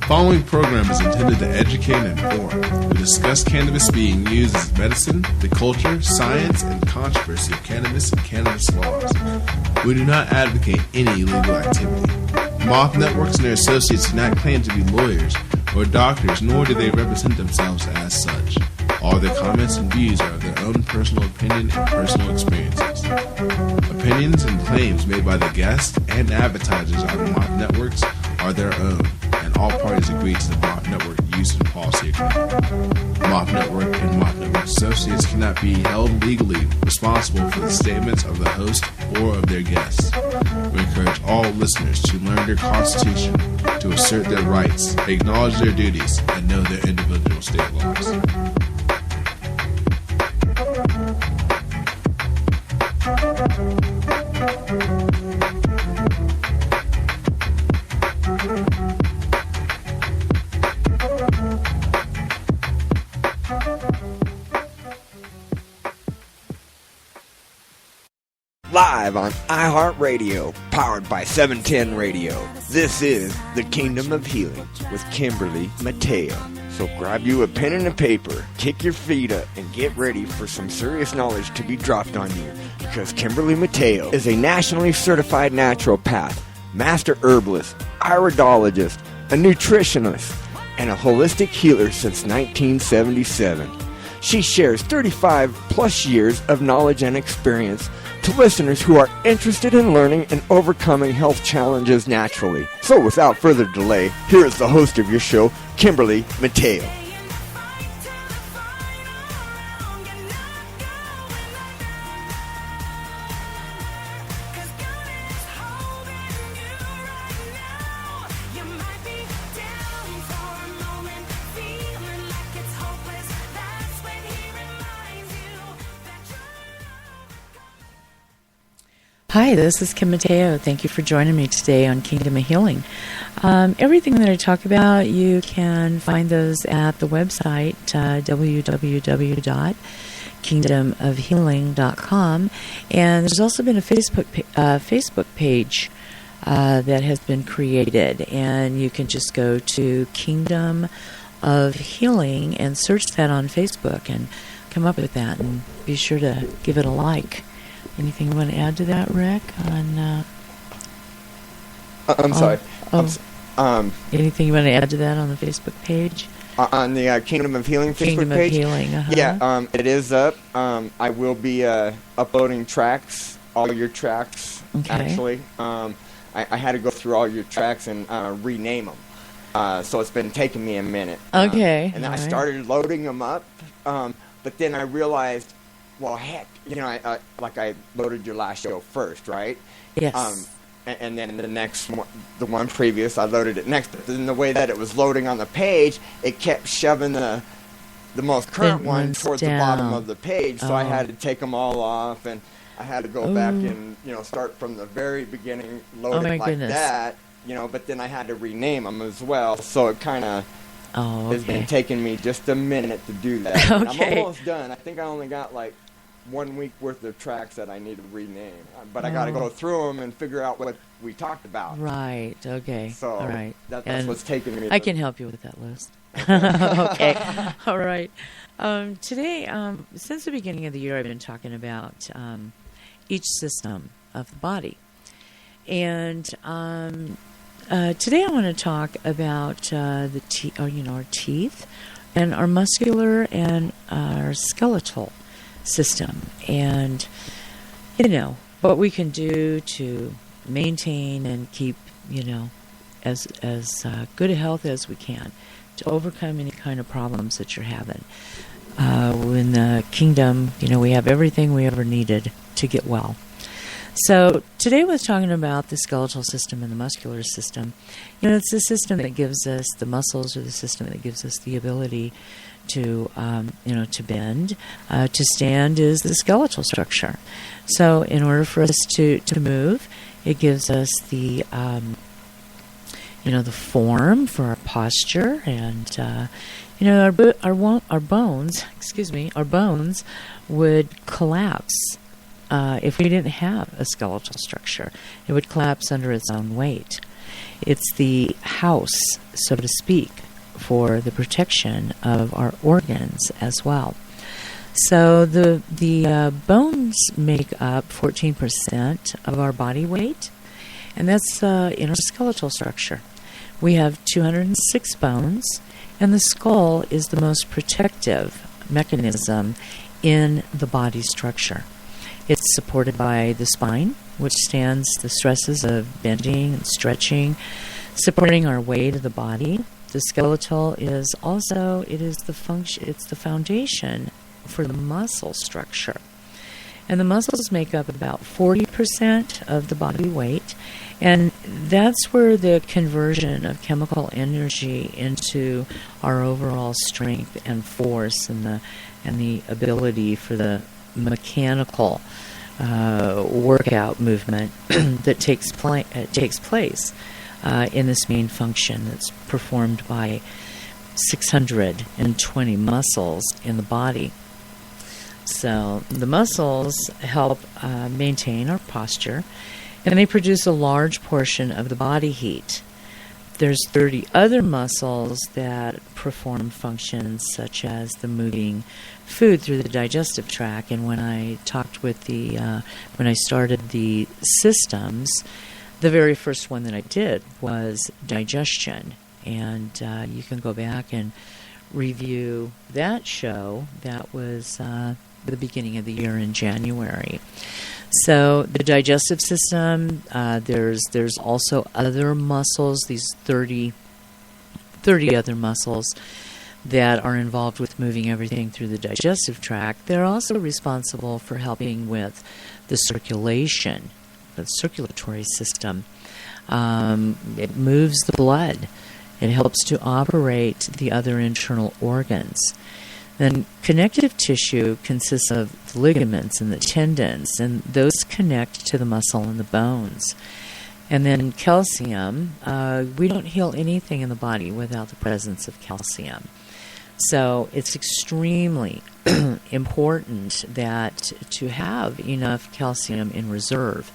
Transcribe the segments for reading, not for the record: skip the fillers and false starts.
following program is intended to educate and inform. We discuss cannabis being used as medicine, the culture, science, and controversy of cannabis and cannabis laws. We do not advocate any illegal activity. Moth Networks and their associates do not claim to be lawyers or doctors, nor do they represent themselves as such. All their comments and views are of their own personal opinion and personal experiences. Opinions and claims made by the guests and advertisers on Moth Networks are their own, and all parties agree to the Moth Network use and policy agreement. Moth Network and Moth Network associates cannot be held legally responsible for the statements of the host or of their guests. We encourage all listeners to learn their constitution, to assert their rights, acknowledge their duties, and know their individual state laws. Live on iHeartRadio, powered by 710 Radio. This is The Kingdom of Healing with Kimberly Mateo. So grab you a pen and a paper, kick your feet up, and get ready for some serious knowledge to be dropped on you. Because Kimberly Mateo is a nationally certified naturopath, master herbalist, iridologist, a nutritionist, and a holistic healer since 1977. She shares 35 plus years of knowledge and experience to listeners who are interested in learning and overcoming health challenges naturally. So without further delay, here is the host of your show, Kimberly Mateo. Hi, this is Kim Mateo. Thank you for joining me today on Kingdom of Healing. Everything that I talk about, you can find those at the website, www.kingdomofhealing.com. And there's also been a Facebook page that has been created. And you can just go to Kingdom of Healing and search that on Facebook and come up with that. And be sure to give it a like. Anything you want to add to that, Rick? I'm sorry. Anything you want to add to that on the Facebook page? On the Kingdom of Healing Facebook page? Kingdom of Healing, Yeah, it is up. I will be uploading tracks, all your tracks, actually. I had to go through all your tracks and rename them. So it's been taking me a minute. Okay. And then I started loading them up, but then I realized, well, heck, I loaded your last show first, right? Yes. And then the next one, the one previous, I loaded it next. But then the way that it was loading on the page, it kept shoving the most current one towards the bottom of the page. So I had to take them all off, and I had to go back and start from the very beginning, load it like that. But then I had to rename them as well. So it kind of has been taking me just a minute to do that. Okay. I'm almost done. I think I only got like 1 week worth of tracks that I need to rename, but I got to go through them and figure out what we talked about. Right. Okay. So all right. That's what's taking me. I can help you with that list. Okay. All right. Today, since the beginning of the year, I've been talking about each system of the body, and today I want to talk about our teeth, and our muscular and our skeletal system, and what we can do to maintain and keep as good a health as we can to overcome any kind of problems that you're having. In the kingdom, we have everything we ever needed to get well. So today we're talking about the skeletal system and the muscular system. It's the system that gives us the muscles, or the system that gives us the ability to to bend. To stand is the skeletal structure. So in order for us to move, it gives us the the form for our posture, and our bones would collapse if we didn't have a skeletal structure. It would collapse under its own weight. It's the house, so to speak, for the protection of our organs as well. So the bones make up 14% of our body weight, and that's in our skeletal structure. We have 206 bones, and the skull is the most protective mechanism in the body structure. It's supported by the spine, which stands the stresses of bending and stretching, supporting our weight of the body. The skeletal is also, it's the foundation for the muscle structure. And the muscles make up about 40% of the body weight, and that's where the conversion of chemical energy into our overall strength and force and the ability for the mechanical workout movement that takes place in this main function that's performed by 620 muscles in the body. So the muscles help maintain our posture, and they produce a large portion of the body heat. There's 30 other muscles that perform functions such as the moving food through the digestive tract. And when I talked with when I started the systems, the very first one that I did was digestion. And you can go back and review that show. That was the beginning of the year in January. So the digestive system, there's also other muscles, these 30 other muscles that are involved with moving everything through the digestive tract. They're also responsible for helping with the circulation, the circulatory system. It moves the blood. It helps to operate the other internal organs. Then connective tissue consists of the ligaments and the tendons, and those connect to the muscle and the bones. And then calcium, we don't heal anything in the body without the presence of calcium. So it's extremely important that to have enough calcium in reserve.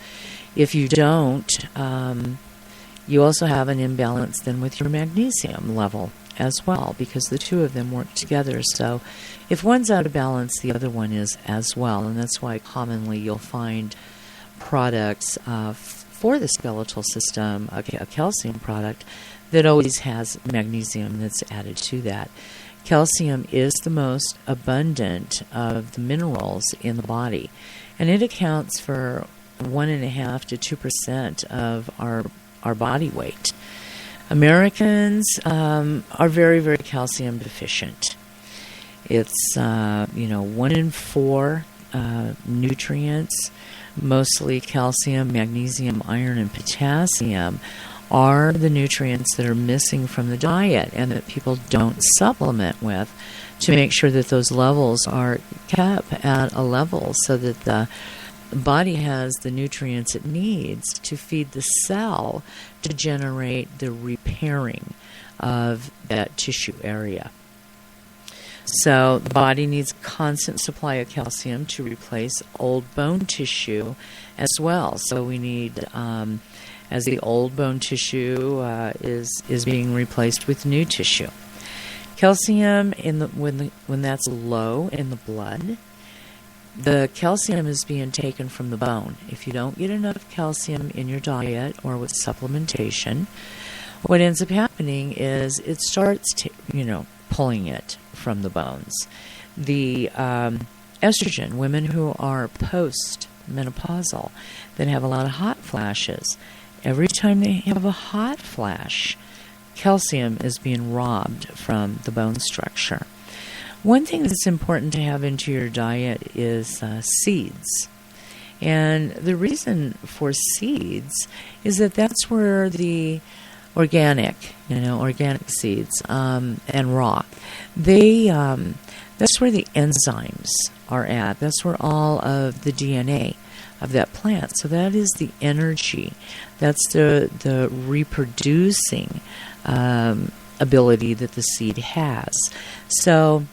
If you don't, you also have an imbalance then with your magnesium level as well, because the two of them work together. So if one's out of balance, the other one is as well. And that's why commonly you'll find products for the skeletal system, a calcium product, that always has magnesium that's added to that. Calcium is the most abundant of the minerals in the body, and it accounts for 1.5% to 2% of our body weight. Americans are very, very calcium deficient. It's 1 in 4 nutrients, mostly calcium, magnesium, iron, and potassium, are the nutrients that are missing from the diet and that people don't supplement with to make sure that those levels are kept at a level so that the body has the nutrients it needs to feed the cell to generate the repairing of that tissue area. So the body needs a constant supply of calcium to replace old bone tissue as well. So we need, as the old bone tissue is being replaced with new tissue. Calcium when that's low in the blood, the calcium is being taken from the bone. If you don't get enough calcium in your diet or with supplementation, what ends up happening is it starts pulling it from the bones. The estrogen, women who are post-menopausal that have a lot of hot flashes, every time they have a hot flash, calcium is being robbed from the bone structure. One thing that's important to have into your diet is seeds. And the reason for seeds is that that's where the organic seeds and raw, that's where the enzymes are at. That's where all of the DNA of that plant. So that is the energy. That's the reproducing ability that the seed has. So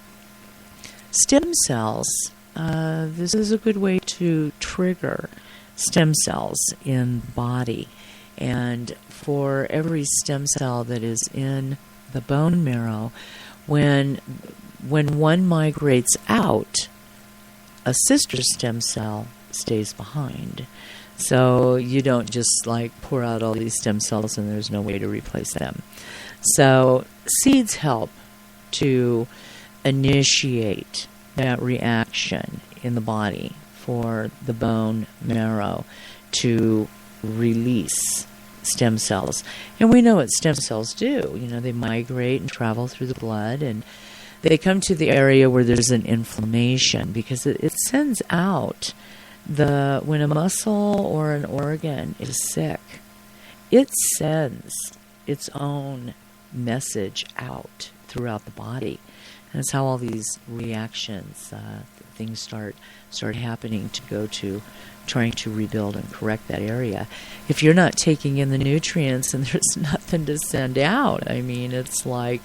stem cells, this is a good way to trigger stem cells in the body. And for every stem cell that is in the bone marrow, when one migrates out, a sister stem cell stays behind. So you don't just like pour out all these stem cells and there's no way to replace them. So seeds help to initiate that reaction in the body for the bone marrow to release stem cells. And we know what stem cells do. You know, they migrate and travel through the blood, and they come to the area where there's an inflammation, because it sends out when a muscle or an organ is sick, it sends its own message out throughout the body. And that's how all these reactions, things start happening to go to trying to rebuild and correct that area. If you're not taking in the nutrients and there's nothing to send out, I mean, it's like,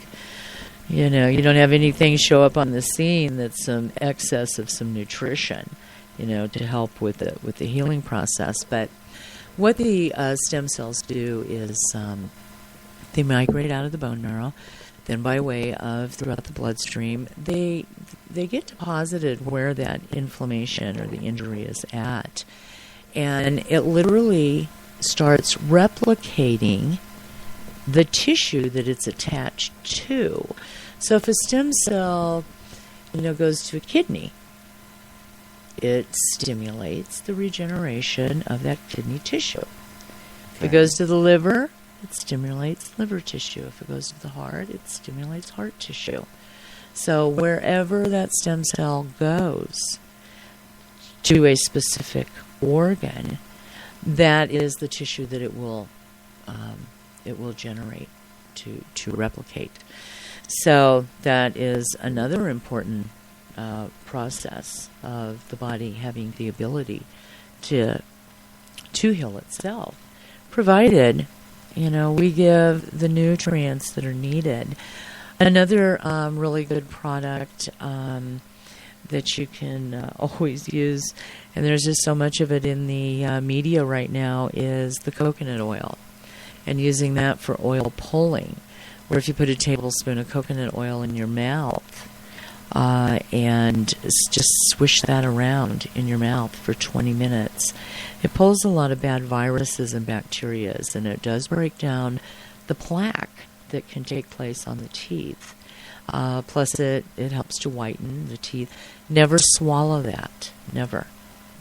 you know, you don't have anything show up on the scene that's some excess of some nutrition, you know, to help with the healing process. But what the stem cells do is they migrate out of the bone marrow. Then by way of throughout the bloodstream, they get deposited where that inflammation or the injury is at. And it literally starts replicating the tissue that it's attached to. So if a stem cell, you know, goes to a kidney, it stimulates the regeneration of that kidney tissue. If it goes to the liver, it stimulates liver tissue. If it goes to the heart, it stimulates heart tissue. So wherever that stem cell goes to a specific organ, that is the tissue that it will generate to replicate. So that is another important process of the body having the ability to heal itself, provided, you know, we give the nutrients that are needed. Another really good product that you can always use, and there's just so much of it in the media right now, is the coconut oil, and using that for oil pulling, where if you put a tablespoon of coconut oil in your mouth and just swish that around in your mouth for 20 minutes, it pulls a lot of bad viruses and bacteria, and it does break down the plaque that can take place on the teeth. Plus it helps to whiten the teeth. Never swallow that. Never.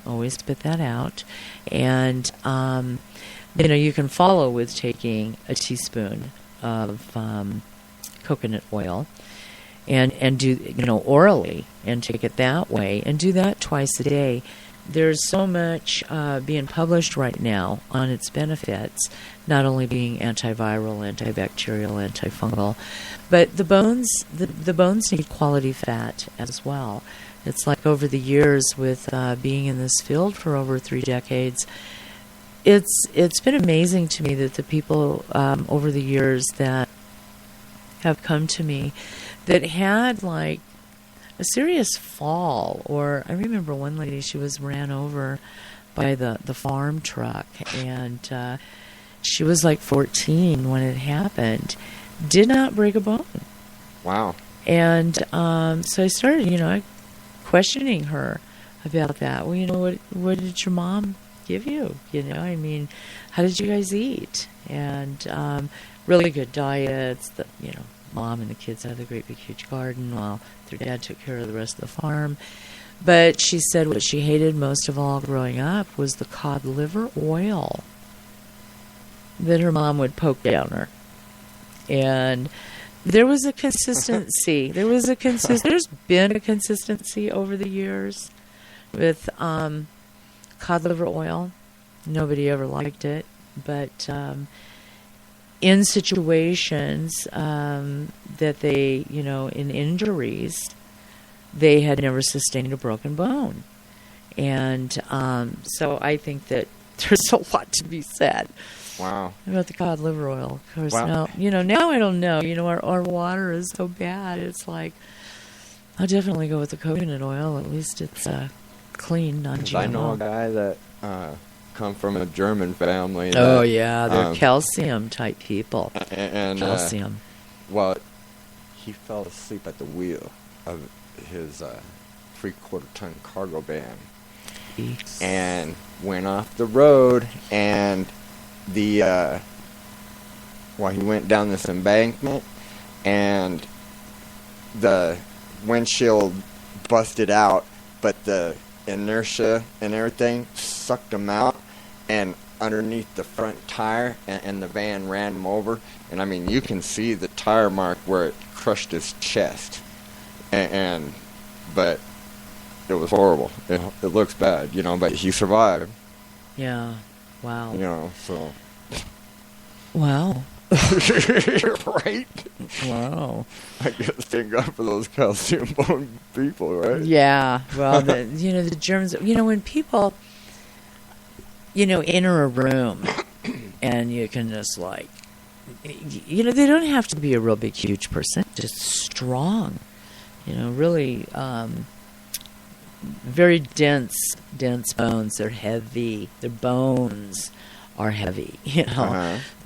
Always spit that out. And, you know, you can follow with taking a teaspoon of coconut oil and do, you know, orally, and take it that way, and do that twice a day. There's so much being published right now on its benefits, not only being antiviral, antibacterial, antifungal, but the bones need quality fat as well. It's like over the years with being in this field for over 3 decades, it's been amazing to me that the people over the years that have come to me that had like a serious fall, or I remember one lady, she was ran over by the farm truck, and she was like 14 when it happened, did not break a bone. Wow. And so I started, you know, questioning her about that. Well, you know, what did your mom give you? You know, I mean, how did you guys eat? And really good diets. The, you know, mom and the kids had a great big huge garden while their dad took care of the rest of the farm. But she said what she hated most of all growing up was the cod liver oil that her mom would poke down her. And there was a consistency. There's been a consistency over the years with cod liver oil. Nobody ever liked it, but in situations that they, you know, in injuries, they had never sustained a broken bone. And so I think that there's a lot to be said. Wow. About the cod liver oil. Of course, Wow. now I don't know. You know, our water is so bad. It's like, I'll definitely go with the coconut oil. At least it's clean, non-GMO. I know a guy that come from a German family. Oh, yeah, they're calcium type people. And calcium. Well, he fell asleep at the wheel of his 3/4-ton cargo van. Eeks. And went off the road, and he went down this embankment, and the windshield busted out, but the inertia and everything sucked him out and underneath the front tire, and the van ran him over. And I mean, you can see the tire mark where it crushed his chest, but it was horrible. It looks bad, but he survived. Yeah. Wow. So. Wow. Right? Wow. I guess thank God for those calcium bone people, right? Yeah. Well, the germs, when people, enter a room and you can just they don't have to be a real big, huge person, just strong, really very dense bones. They're heavy. Their bones are heavy.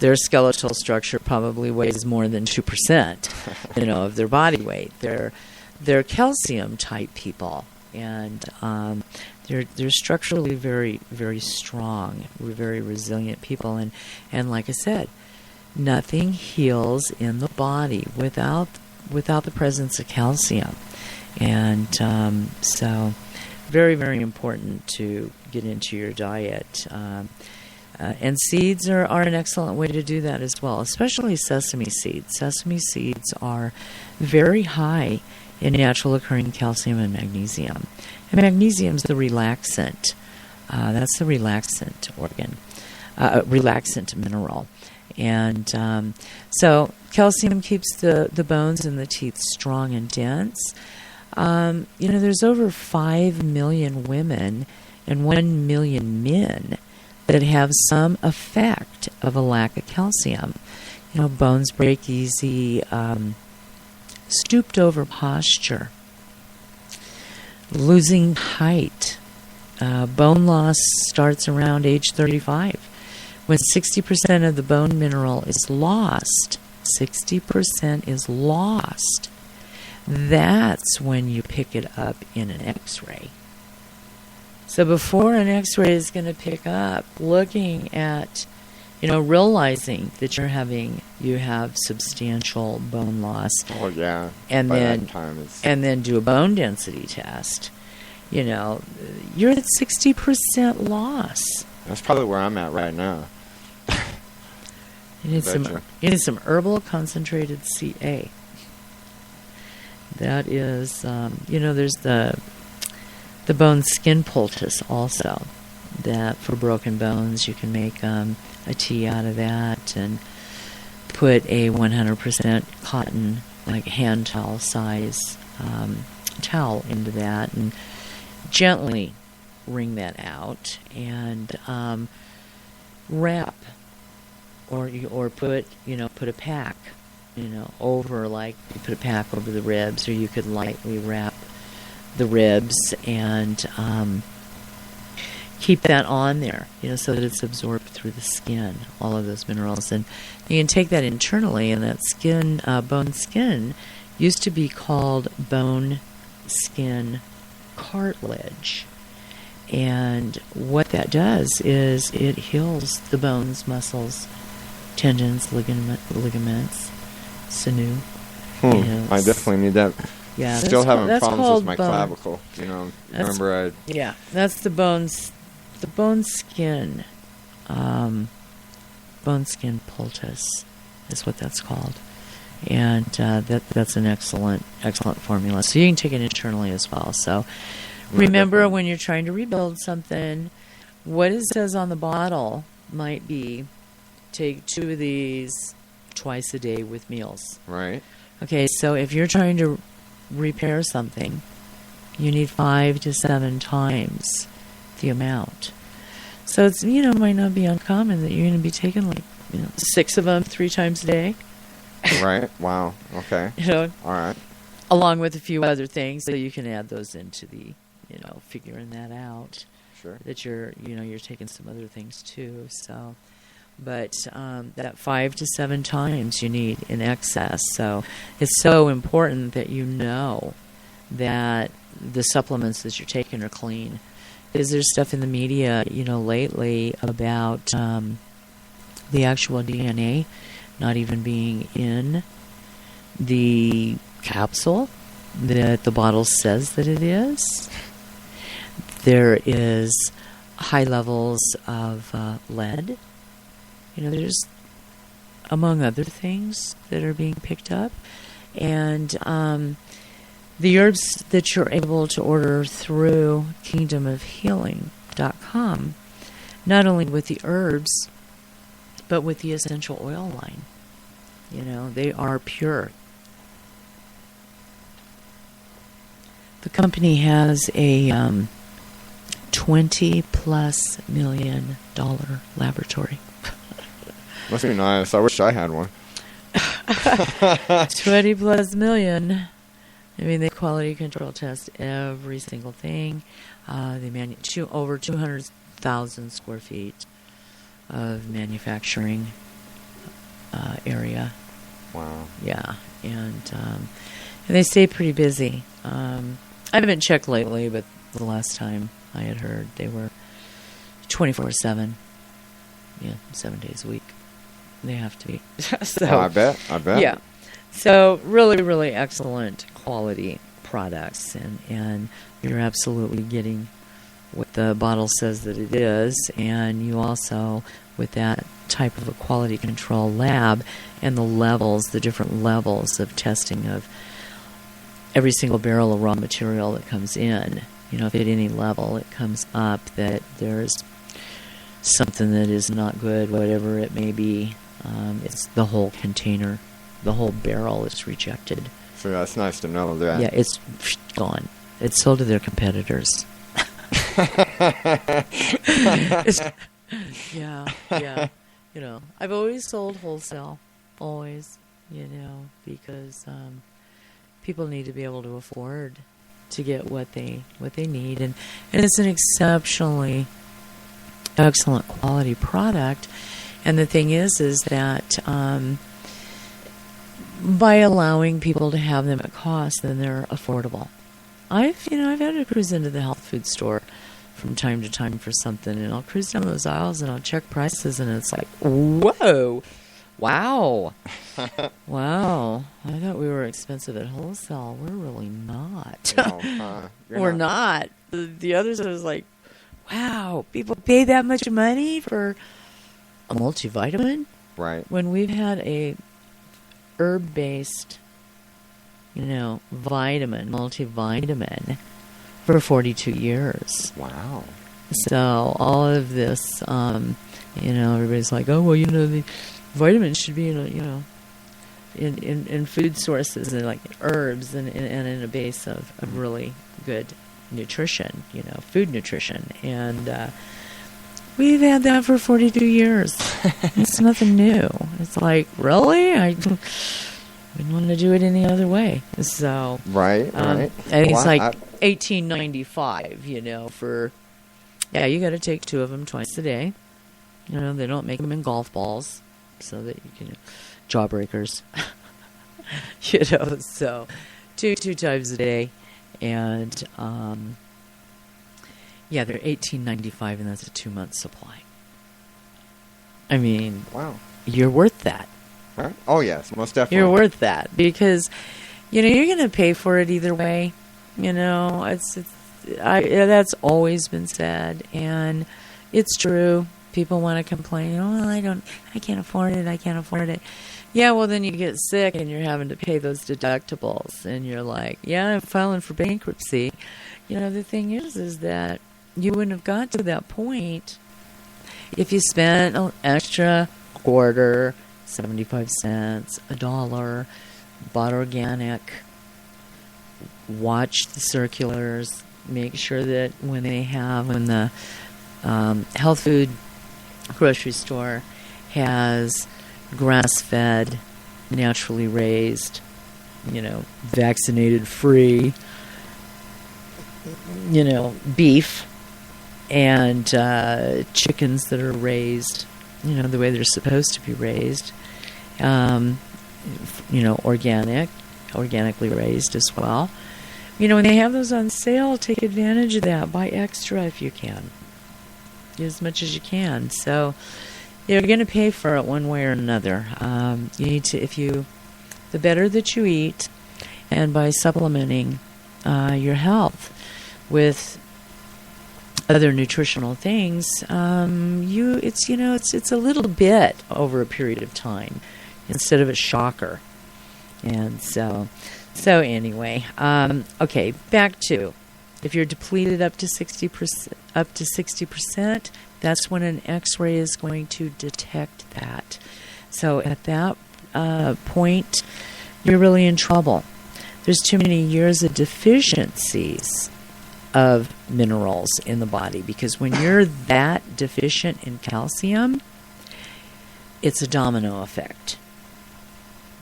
Their skeletal structure probably weighs more than 2%, of their body weight. They're calcium type people, and they're structurally very, very strong, very resilient people. And like I said, nothing heals in the body without the presence of calcium. And so very, very important to get into your diet. And seeds are an excellent way to do that as well, especially sesame seeds. Sesame seeds are very high in natural occurring calcium and magnesium. And magnesium is the relaxant. That's the relaxant relaxant mineral. And so calcium keeps the bones and the teeth strong and dense. There's over 5 million women and 1 million men that have some effect of a lack of calcium. Bones break easy, stooped over posture, losing height. Bone loss starts around age 35. When 60% of the bone mineral is lost, 60% is lost. That's when you pick it up in an X-ray. So before an X-ray is going to pick up, looking at, realizing that you have substantial bone loss. Oh yeah. And by then that time and then do a bone density test. You're at 60% loss. That's probably where I'm at right now. You need some herbal concentrated CA. That is, there's the bone skin poultice also. That for broken bones, you can make a tea out of that and put a 100% cotton, like hand towel size towel into that and gently wring that out and wrap or put a pack over, like you put a pack over the ribs, or you could lightly wrap the ribs and keep that on there, so that it's absorbed through the skin, all of those minerals. And you can take that internally, and that skin, bone skin, used to be called bone skin cartilage. And what that does is it heals the bones, muscles, tendons, ligaments, sinew. I definitely need that. Yeah, Still having problems with my bone. clavicle. That's the bones, the bone skin poultice is what that's called, and that's an excellent formula. So you can take it internally as well. So remember, when you're trying to rebuild something, what it says on the bottle might be, take 2 of these twice a day with meals. Right. Okay, so if you're trying to repair something, you need 5 to 7 times the amount. So it's might not be uncommon that you're going to be taking 6 of them 3 times a day. Right. Wow. Okay. All right. Along with a few other things, so you can add those into the figuring that out. Sure. that you're taking some other things too. So, but that 5 to 7 times you need in excess. So it's so important that you know that the supplements that you're taking are clean. Because there's stuff in the media, lately about the actual DNA not even being in the capsule that the bottle says that it is. There is high levels of lead. There's, among other things, that are being picked up. And the herbs that you're able to order through kingdomofhealing.com, not only with the herbs, but with the essential oil line. They are pure. The company has a $20+ million laboratory. Must be nice. I wish I had one. 20+ million. I mean, they quality control test every single thing. They over 200,000 square feet of manufacturing area. Wow. Yeah, and they stay pretty busy. I haven't checked lately, but the last time I had heard they were 24/7. Yeah, 7 days a week. They have to be. So, I bet. Yeah. So really, really excellent quality products, and you're absolutely getting what the bottle says that it is, and you also, with that type of a quality control lab and the different levels of testing of every single barrel of raw material that comes in, if at any level it comes up that there's something that is not good, whatever it may be, it's the whole container, the whole barrel is rejected. So that's nice to know that. Yeah, it's gone. It's sold to their competitors. Yeah. I've always sold wholesale, always, because people need to be able to afford to get what they need, and it's an exceptionally excellent quality product. And the thing is that by allowing people to have them at cost, then they're affordable. I've had to cruise into the health food store from time to time for something, and I'll cruise down those aisles and I'll check prices, and it's like, whoa, wow, wow! I thought we were expensive at wholesale. We're really not. We're not. The others, I was like, wow, people pay that much money for a multivitamin, right? When we've had a herb-based, multivitamin for 42 years. Wow. So all of this, everybody's like, oh, well, the vitamins should be in food sources and like herbs and in a base of really good nutrition, food nutrition. And we've had that for 42 years. It's nothing new. It's like, really? I wouldn't want to do it any other way. So right. I think it's like $18.95. For you got to take 2 of them twice a day. They don't make them in golf balls, so that you can jawbreakers. So two times a day, and they're $18.95, and that's a 2-month supply. I mean, wow, you're worth that. Right. Oh yes, most definitely. You're worth that because, you're going to pay for it either way. That's always been said, and it's true. People want to complain. Oh, I can't afford it. I can't afford it. Yeah, well, then you get sick and you're having to pay those deductibles, and you're like, yeah, I'm filing for bankruptcy. The thing is that you wouldn't have got to that point if you spent an extra quarter, 75 cents, $1, bought organic, watch the circulars, make sure that when the health food grocery store has grass-fed, naturally raised, vaccinated free, beef, and chickens that are raised, the way they're supposed to be raised, organically raised as well. When they have those on sale, take advantage of that. Buy extra if you can, as much as you can. So you're going to pay for it one way or another. You need to, the better that you eat, and by supplementing your health with other nutritional things, it's a little bit over a period of time instead of a shocker. And so anyway, okay, back to, if you're depleted up to 60%, that's when an X-ray is going to detect that. So at that point, you're really in trouble. There's too many years of deficiencies of minerals in the body, because when you're that deficient in calcium, it's a domino effect.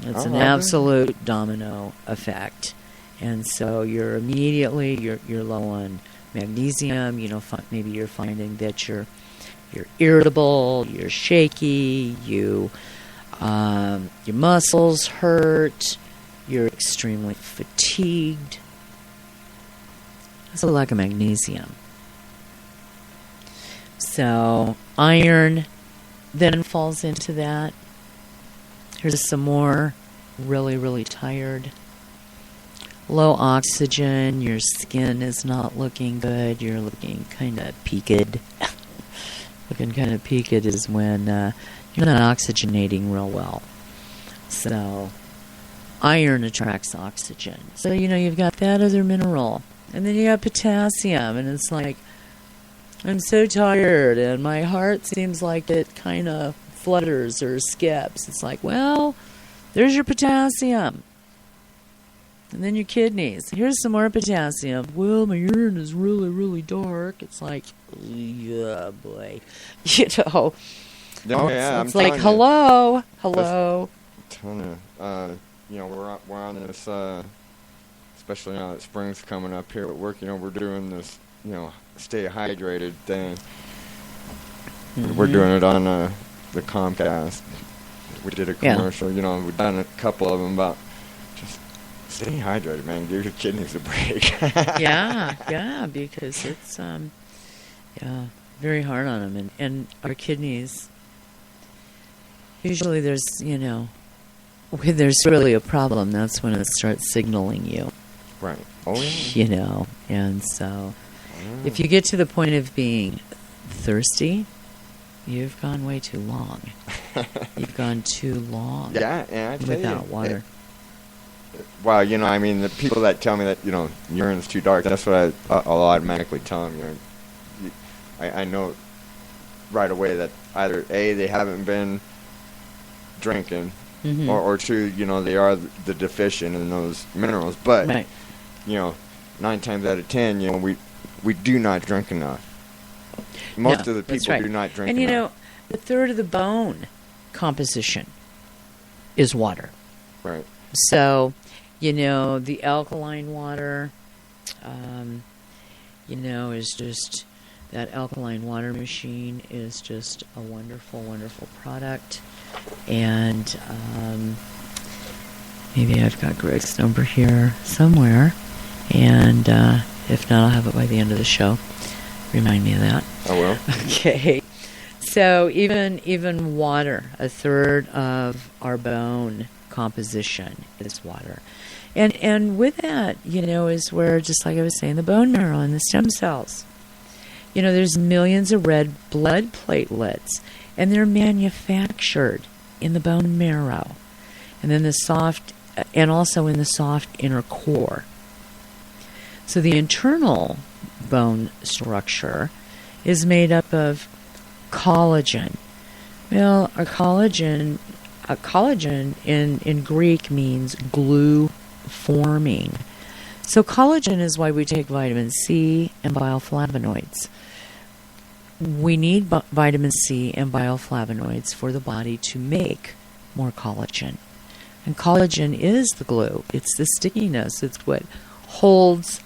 It's an absolute domino effect. And so you're low on magnesium. Maybe you're finding that you're irritable, you're shaky, your muscles hurt, you're extremely fatigued. That's a lack of magnesium. So iron then falls into that. Here's some more. Really, really tired. Low oxygen. Your skin is not looking good. You're looking kind of peaked. Looking kind of peaked is when you're not oxygenating real well. So iron attracts oxygen. So, you've got that other mineral. And then you got potassium. And it's like, I'm so tired. And my heart seems like it kind of flutters or skips. It's like, well, there's your potassium. And then your kidneys. Here's some more potassium. Well, my urine is really, really dark. It's like, yeah, boy. Oh, yeah, it's like, hello. We're on this, especially now that spring's coming up here at work, we're doing this, stay hydrated thing. Mm-hmm. We're doing it on the Comcast. We did a commercial, we've done a couple of them about just stay hydrated, man. Give your kidneys a break. yeah, because it's very hard on them, and our kidneys. Usually, there's when there's really a problem, that's when it starts signaling you. Right. Oh yeah. And so if you get to the point of being thirsty, you've gone way too long. You've gone too long. Yeah, and I tell without water. Wow, the people that tell me that, urine's too dark, that's what I'll automatically tell them. I know right away that either A, they haven't been drinking, mm-hmm. or two, they are the deficient in those minerals. But, right. 9 times out of 10, we do not drink enough. Most of the people do not drink enough. And, a third of the bone composition is water. Right. So, the alkaline water, is just, that alkaline water machine is just a wonderful, wonderful product. And maybe I've got Greg's number here somewhere. And if not, I'll have it by the end of the show. Remind me of that. I will. Okay. So even water, a third of our bone composition is water. And with that, is where, just like I was saying, the bone marrow and the stem cells. There's millions of red blood platelets, and they're manufactured in the bone marrow. And then and also in the soft inner core. So the internal bone structure is made up of collagen. Well, collagen in Greek means glue forming. So collagen is why we take vitamin C and bioflavonoids. We need vitamin C and bioflavonoids for the body to make more collagen. And collagen is the glue. It's the stickiness. It's what holds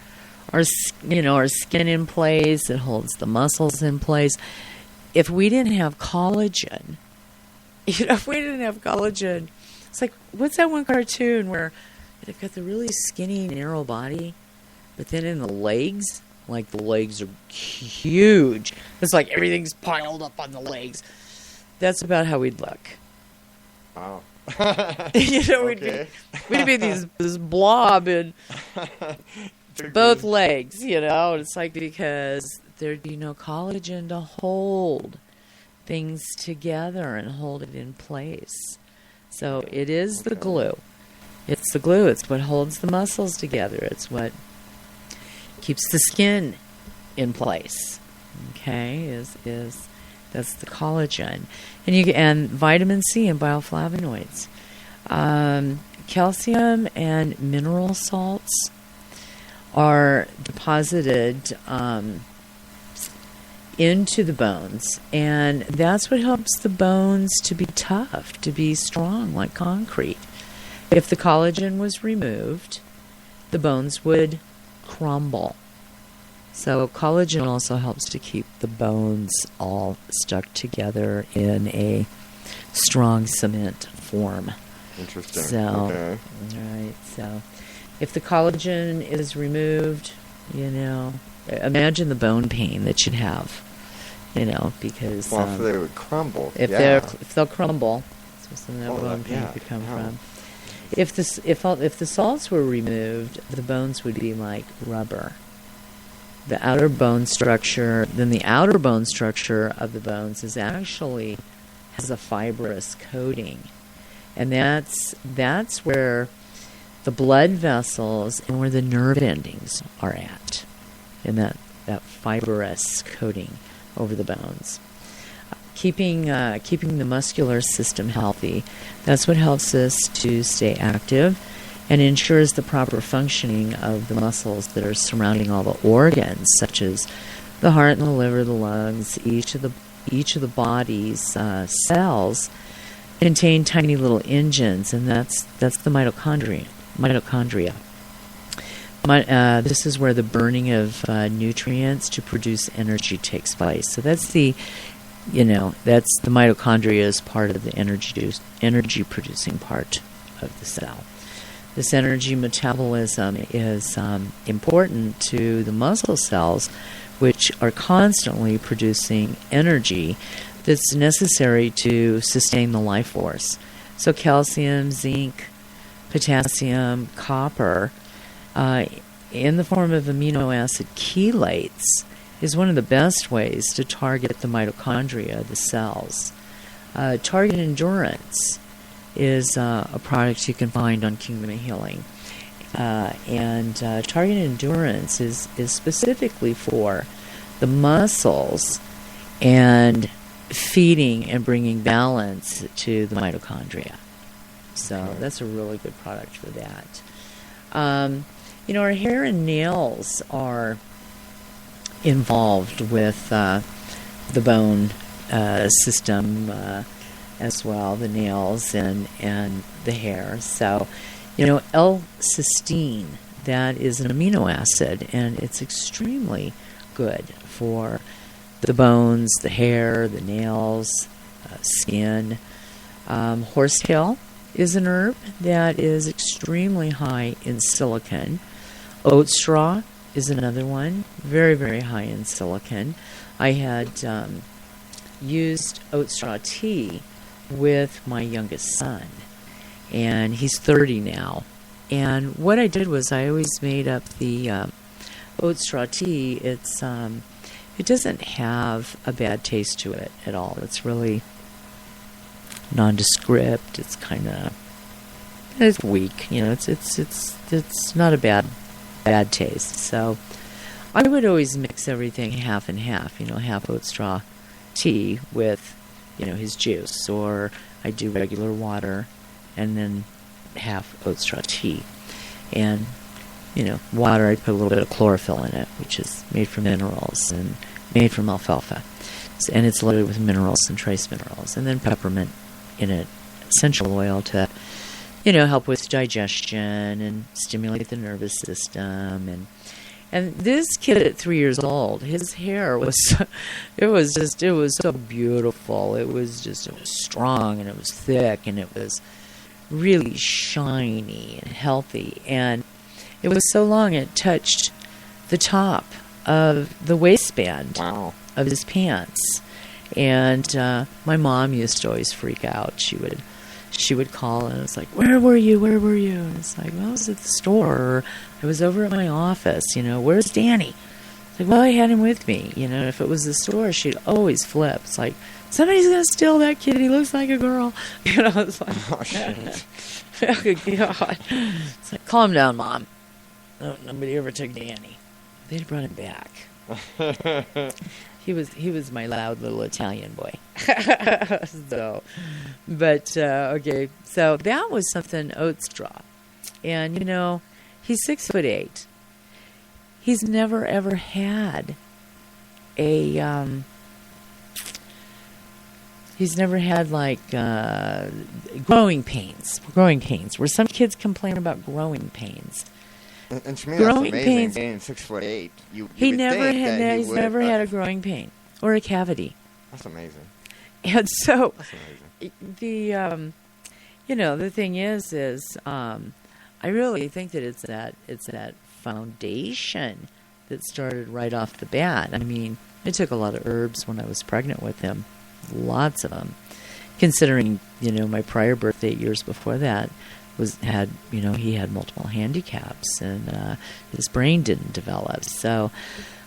our skin in place. It holds the muscles in place. If we didn't have collagen, if we didn't have collagen, it's like, what's that one cartoon where they've got the really skinny, narrow body, but then in the legs, like the legs are huge. It's like everything's piled up on the legs. That's about how we'd look. Wow. We'd be this blob in both legs, And it's like, because there'd be no collagen to hold things together and hold it in place. So it is the glue. It's the glue. It's what holds the muscles together. It's what keeps the skin in place. Okay, that's the collagen, and vitamin C and bioflavonoids, calcium and mineral salts are deposited into the bones, and that's what helps the bones to be tough, to be strong like concrete. If the collagen was removed, the bones would crumble. So collagen also helps to keep the bones all stuck together in a strong cement form. Interesting. So, right. So, if the collagen is removed, imagine the bone pain that you'd have. Because if they would crumble. If they'll crumble, that's where some of that bone pain could come from. If the salts were removed, the bones would be like rubber. The outer bone structure of the bones has a fibrous coating, and that's where the blood vessels and where the nerve endings are at, in that fibrous coating over the bones. Keeping the muscular system healthy, that's what helps us to stay active and ensures the proper functioning of the muscles that are surrounding all the organs, such as the heart and the liver, the lungs. Each of the body's cells contain tiny little engines, and that's the mitochondria. This is where the burning of nutrients to produce energy takes place. So that's the mitochondria is part of the energy producing part of the cell. This energy metabolism is important to the muscle cells, which are constantly producing energy that's necessary to sustain the life force. So calcium, zinc, potassium, copper, in the form of amino acid chelates, is one of the best ways to target the mitochondria, the cells. Target Endurance is a product you can find on Kingdom of Healing. And Target Endurance is specifically for the muscles and feeding and bringing balance to the mitochondria. So that's a really good product for that. Our hair and nails are involved with the bone system as well, the nails and the hair. So, L-cysteine, that is an amino acid, and it's extremely good for the bones, the hair, the nails, skin. Horsetail is an herb that is extremely high in silicon. Oat straw is another one, very, very high in silicon. I had used oat straw tea with my youngest son, and he's 30 now. And what I did was I always made up the oat straw tea. It doesn't have a bad taste to it at all. It's really nondescript. It's it's weak. It's not a bad taste. So I would always mix everything half and half. Half oat straw tea with his juice, or I do regular water and then half oat straw tea. And water, I put a little bit of chlorophyll in it, which is made from minerals and made from alfalfa, and it's loaded with minerals and trace minerals, and then peppermint in it, essential oil to help with digestion and stimulate the nervous system. And this kid at 3 years old, his hair was, it was so beautiful. It was strong, and it was thick, and it was really shiny and healthy. And it was so long it touched the top of the waistband of his pants. And my mom used to always freak out. She would call, and it's like, where were you? And it's like, well, I was at the store. Or I was over at my office. Where's Danny? It's like, well, I had him with me. If it was the store, she'd always flip. It's like, somebody's going to steal that kid. He looks like a girl. It's like, Oh, shit. oh, God. It's like, calm down, Mom. No, nobody ever took Danny. They'd brought him back. He was my loud little Italian boy. Okay. So that was something oat straw. And, he's 6'8". He's never, ever had he's never had, growing pains, where some kids complain about growing pains. And to me, Growing that's amazing. pains. Being 6'8", He's never had a growing pain or a cavity. That's amazing. And so That's amazing. the thing is I really think that it's that foundation that started right off the bat. I mean, I took a lot of herbs when I was pregnant with him, lots of them. Considering, my prior birth 8 years before that he had multiple handicaps, and his brain didn't develop. So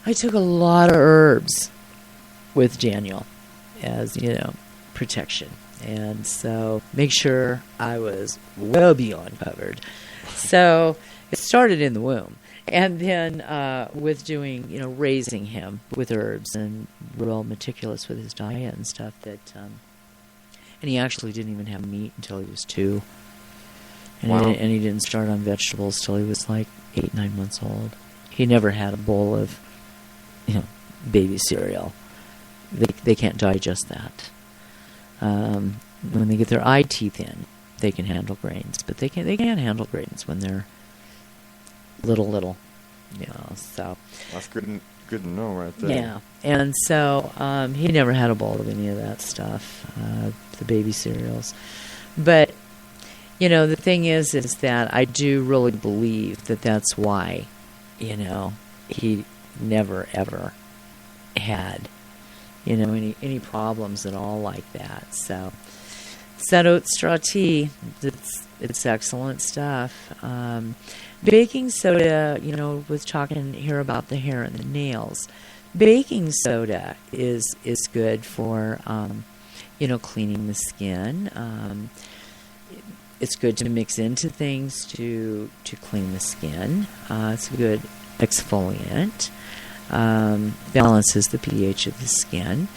I took a lot of herbs with Daniel as, protection. And so make sure I was well beyond covered. So it started in the womb. And then with doing, raising him with herbs and real meticulous with his diet and stuff and he actually didn't even have meat until he was 2. And he didn't start on vegetables till he was 8, 9 months old. He never had a bowl of, baby cereal. They can't digest that. When they get their eye teeth in, they can handle grains, but they can't handle grains when they're little. So That's good to know right there. yeah, and so he never had a bowl of any of that stuff, the baby cereals, but. The thing is that I do really believe that that's why, he never, ever had, any problems at all like that. So, that oat straw tea, it's excellent stuff. Baking soda, with talking here about the hair and the nails, baking soda is good for, cleaning the skin. It's good to mix into things to clean the skin. It's a good exfoliant. Balances the pH of the skin.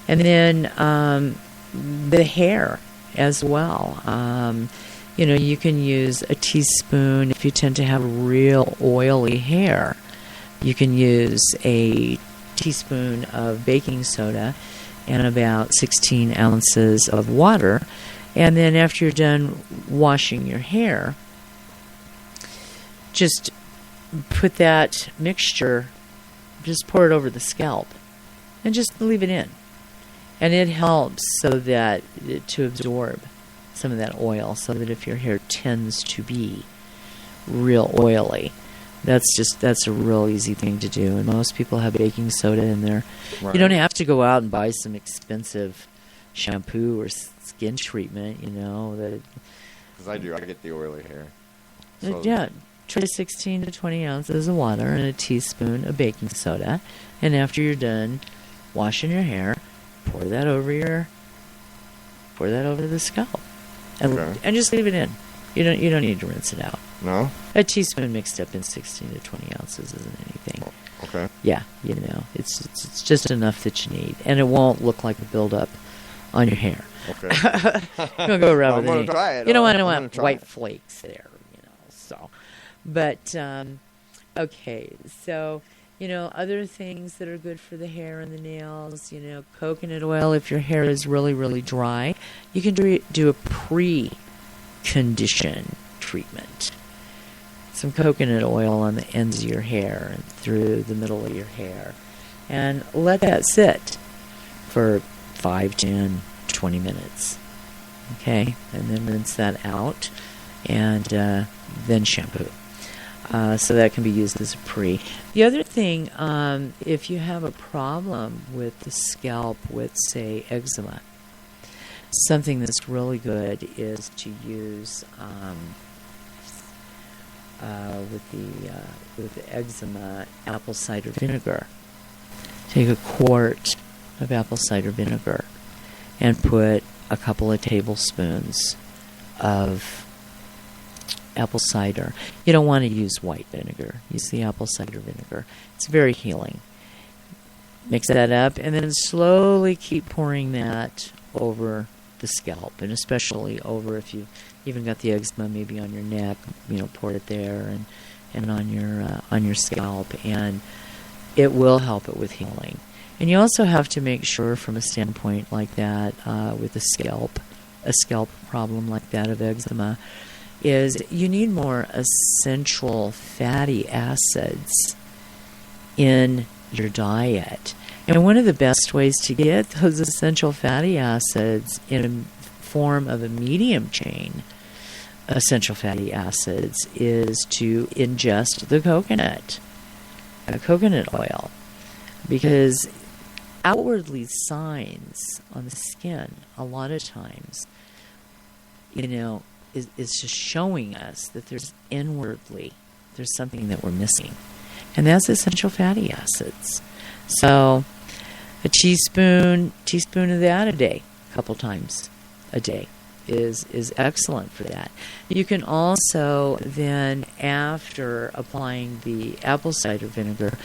And then the hair as well. You can use a teaspoon if you tend to have real oily hair. You can use a teaspoon of baking soda and about 16 ounces of water. And then after you're done washing your hair, just put that mixture, just pour it over the scalp, and just leave it in. And it helps to absorb some of that oil, so that if your hair tends to be real oily, that's a real easy thing to do. And most people have baking soda in there. Right. You don't have to go out and buy some expensive shampoo or skin treatment, Because I get the oily hair. So try 16 to 20 ounces of water and a teaspoon of baking soda, and after you're done washing your hair, pour that over the scalp, and just leave it in. You don't need to rinse it out. No? A teaspoon mixed up in 16 to 20 ounces isn't anything. Okay. Yeah, it's just enough that you need, and it won't look like a buildup on your hair. Okay. You'll go around with I'm gonna try it. You don't want white flakes there, So, but okay. So, other things that are good for the hair and the nails. Coconut oil. If your hair is really, really dry, you can do a pre-condition treatment. some coconut oil on the ends of your hair and through the middle of your hair. And let that sit for 5, 10, 20 minutes. Okay? And then rinse that out and then shampoo. So that can be used as a pre. The other thing, if you have a problem with the scalp with, say, eczema, something that's really good is to use with the eczema apple cider vinegar. Take a quart of apple cider vinegar and put a couple of tablespoons of apple cider. You don't want to use white vinegar. Use the apple cider vinegar. It's very healing. Mix that up and then slowly keep pouring that over the scalp, and especially over if you've even got the eczema maybe on your neck, pour it there and on your scalp, and it will help it with healing. And you also have to make sure from a standpoint like that with a scalp problem like that of eczema, is you need more essential fatty acids in your diet. And one of the best ways to get those essential fatty acids in a form of a medium chain essential fatty acids is to ingest the coconut oil. Because outwardly signs on the skin, a lot of times, is just showing us that there's something that we're missing. And that's essential fatty acids. So a teaspoon of that a day, a couple times a day is excellent for that. You can also then, after applying the apple cider vinegar,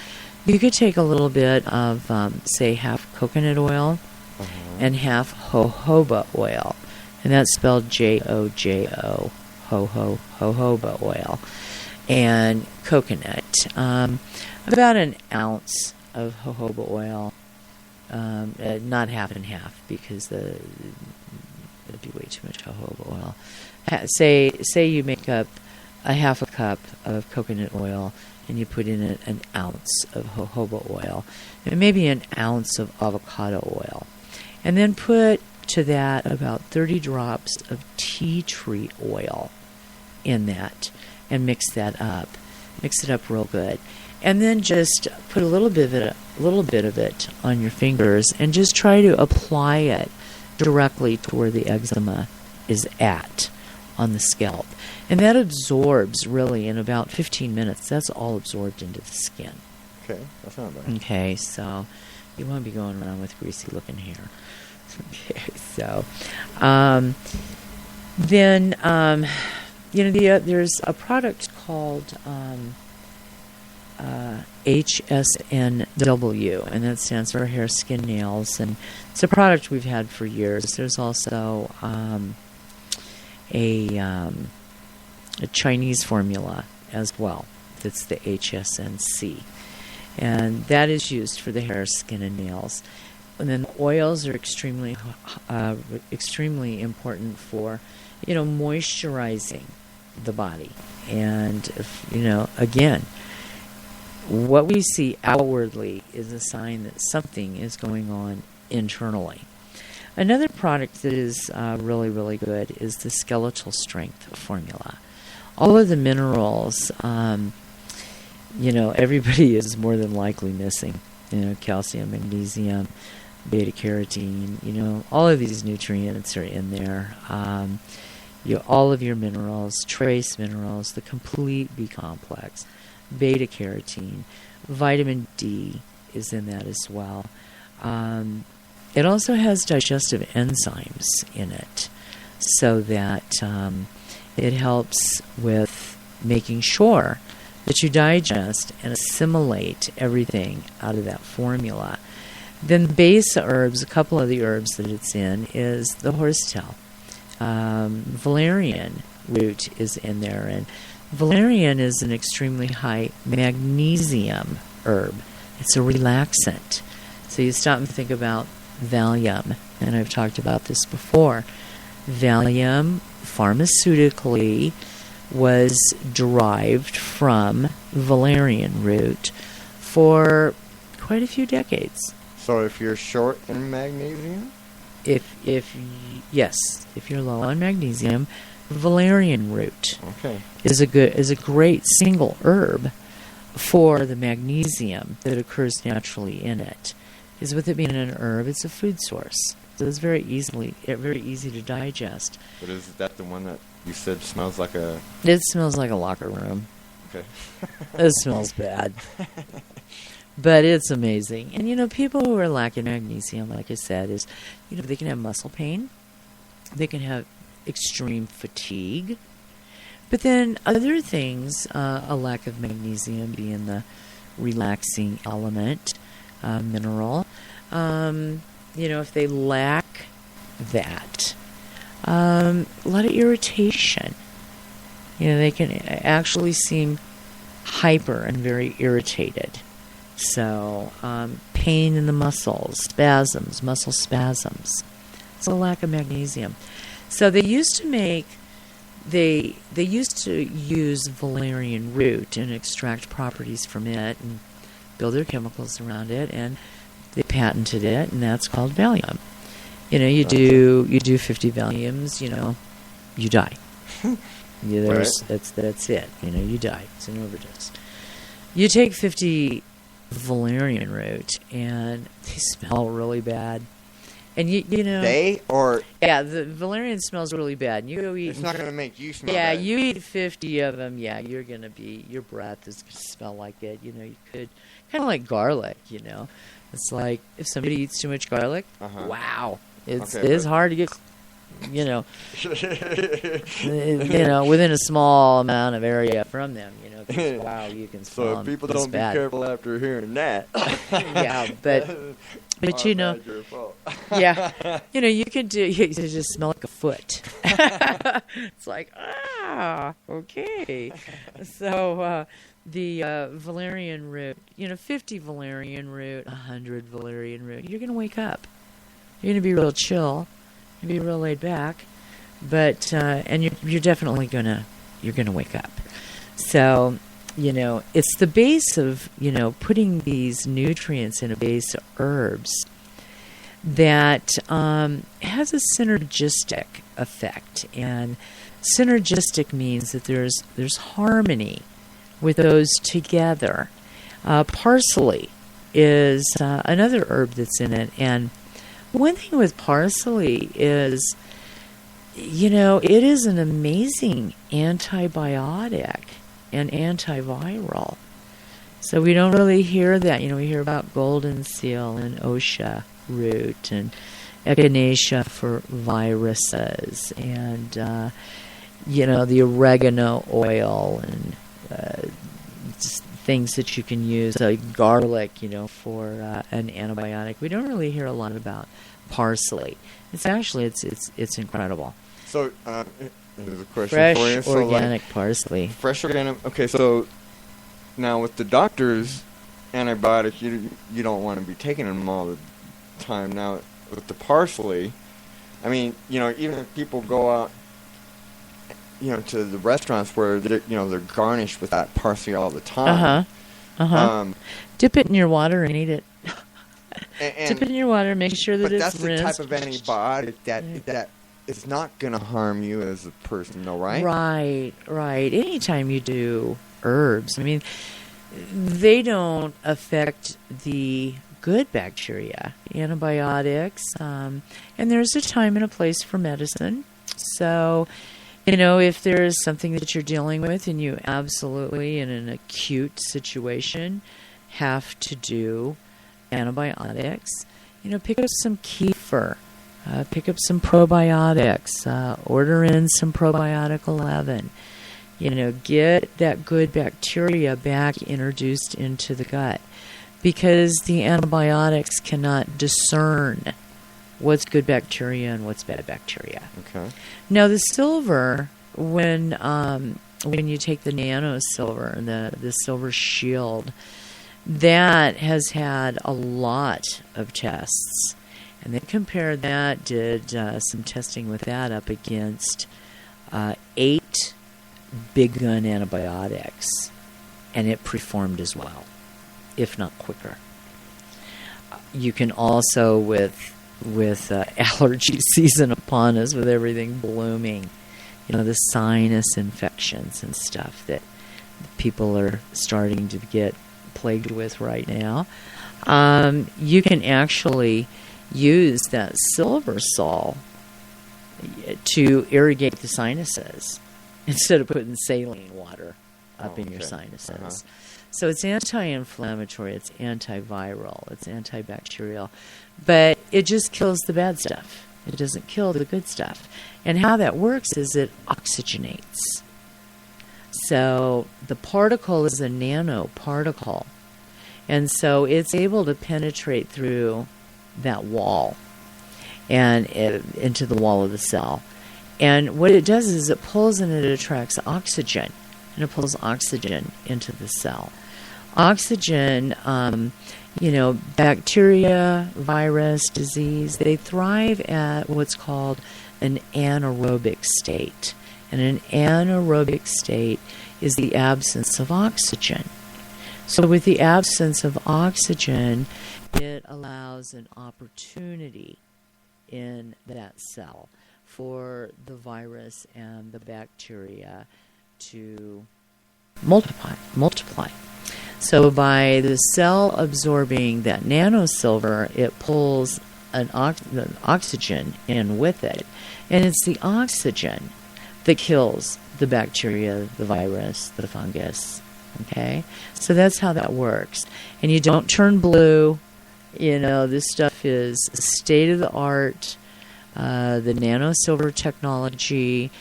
you could take a little bit of, say, half coconut oil and half jojoba oil. And that's spelled Jojo, jojoba oil, and coconut. About an ounce of jojoba oil, not half and half, because that'd be way too much jojoba oil. Say you make up a half a cup of coconut oil, and you put in an ounce of jojoba oil, and maybe an ounce of avocado oil, and then put to that about 30 drops of tea tree oil in that, and mix that up. Mix it up real good, and then just put a little bit of it on your fingers, and just try to apply it directly to where the eczema is at on the scalp, and that absorbs really in about 15 minutes. That's all absorbed into the skin. Okay, that's not bad. Okay, so you won't be going around with greasy looking hair. Okay, so then there's a product called HSNW, and that stands for hair, skin, nails, and it's a product we've had for years. There's also a Chinese formula as well. That's the HSNC, and that is used for the hair, skin, and nails. And then oils are extremely important for, moisturizing the body. And again, what we see outwardly is a sign that something is going on internally. Another product that is really, really good is the Skeletal Strength formula. All of the minerals, everybody is more than likely missing. Calcium, magnesium, beta-carotene, all of these nutrients are in there. All of your minerals, trace minerals, the complete B-complex, beta-carotene, vitamin D is in that as well. It also has digestive enzymes in it, so that it helps with making sure that you digest and assimilate everything out of that formula. Then the base herbs, a couple of the herbs that it's in, is the horsetail. Valerian root is in there, and valerian is an extremely high magnesium herb. It's a relaxant. So you stop and think about Valium, and I've talked about this before. Valium, pharmaceutically, was derived from valerian root for quite a few decades. So if you're short in magnesium? If you're low on magnesium, valerian root Okay. is a great single herb for the magnesium that occurs naturally in it. Because with it being an herb, it's a food source, so it's very easy to digest. But is that the one that you said smells like a... It smells like a locker room. Okay. It smells bad. But it's amazing. And, people who are lacking magnesium, like I said, they can have muscle pain. They can have extreme fatigue. But then other things, a lack of magnesium being the relaxing element, mineral. If they lack that, a lot of irritation. They can actually seem hyper and very irritated. So, pain in the muscles, spasms, muscle spasms. It's a lack of magnesium. So they used to use valerian root and extract properties from it and build their chemicals around it, and they patented it, and that's called Valium. You do 50 Valiums, you die. That's it. You die. It's an overdose. You take 50 valerian root, and they smell really bad. And the valerian smells really bad. And you go eat. It's not going to make you smell bad. bad. You eat 50 of them. Yeah, your breath is going to smell like it. You could kind of like garlic. It's like if somebody eats too much garlic. Wow, it's hard to get. Within a small amount of area from them, 'cause, wow, you can smell them. So if people don't be careful after hearing that. Yeah, but your fault. yeah, you can do. You just smell like a foot. It's like okay. So the valerian root, 50 valerian root, 100 valerian root, you're gonna wake up. You're gonna be real chill. Be real laid back, but and you're definitely gonna wake up. So it's the base of putting these nutrients in a base of herbs that has a synergistic effect, and synergistic means that there's harmony with those together. Parsley is another herb that's in it, and one thing with parsley is, it is an amazing antibiotic and antiviral. So we don't really hear that. We hear about golden seal and osha root and echinacea for viruses and, the oregano oil and just things that you can use, like garlic, for an antibiotic. We don't really hear a lot about parsley. It's actually it's incredible. So there's a question fresh for you. So organic parsley. Fresh organic. Okay, so now with the doctor's antibiotics, you don't want to be taking them all the time. Now with the parsley, I mean, even if people go out, to the restaurants where they're garnished with that parsley all the time. Dip it in your water and eat it. And dip it in your water. Make sure that it's rinsed. But that's the type of antibiotic that is not going to harm you as a person, though, right? Right. Anytime you do herbs, I mean, they don't affect the good bacteria, antibiotics, and there's a time and a place for medicine. So, if there's something that you're dealing with and you absolutely, in an acute situation, have to do antibiotics, pick up some kefir, pick up some probiotics, order in some probiotic 11. Get that good bacteria back introduced into the gut, because the antibiotics cannot discern what's good bacteria and what's bad bacteria. Okay. Now the silver, when you take the nano silver and the silver shield, that has had a lot of tests, and they compared that, did some testing with that up against 8 big gun antibiotics, and it performed as well, if not quicker. You can also, with allergy season upon us, with everything blooming, the sinus infections and stuff that people are starting to get plagued with right now, you can actually use that silver sol to irrigate the sinuses instead of putting saline water up in your sinuses. Uh-huh. So it's anti-inflammatory, it's antiviral, it's antibacterial, but it just kills the bad stuff. It doesn't kill the good stuff. And how that works is it oxygenates. So the particle is a nanoparticle, and so it's able to penetrate through that wall and into the wall of the cell. And what it does is it pulls and it attracts oxygen, and it pulls oxygen into the cell. Oxygen, bacteria, virus, disease, they thrive at what's called an anaerobic state. And an anaerobic state is the absence of oxygen. So with the absence of oxygen, it allows an opportunity in that cell for the virus and the bacteria to multiply. So by the cell absorbing that nanosilver, it pulls the oxygen in with it. And it's the oxygen that kills the bacteria, the virus, the fungus. Okay? So that's how that works. And you don't turn blue. This stuff is state-of-the-art. The nanosilver technology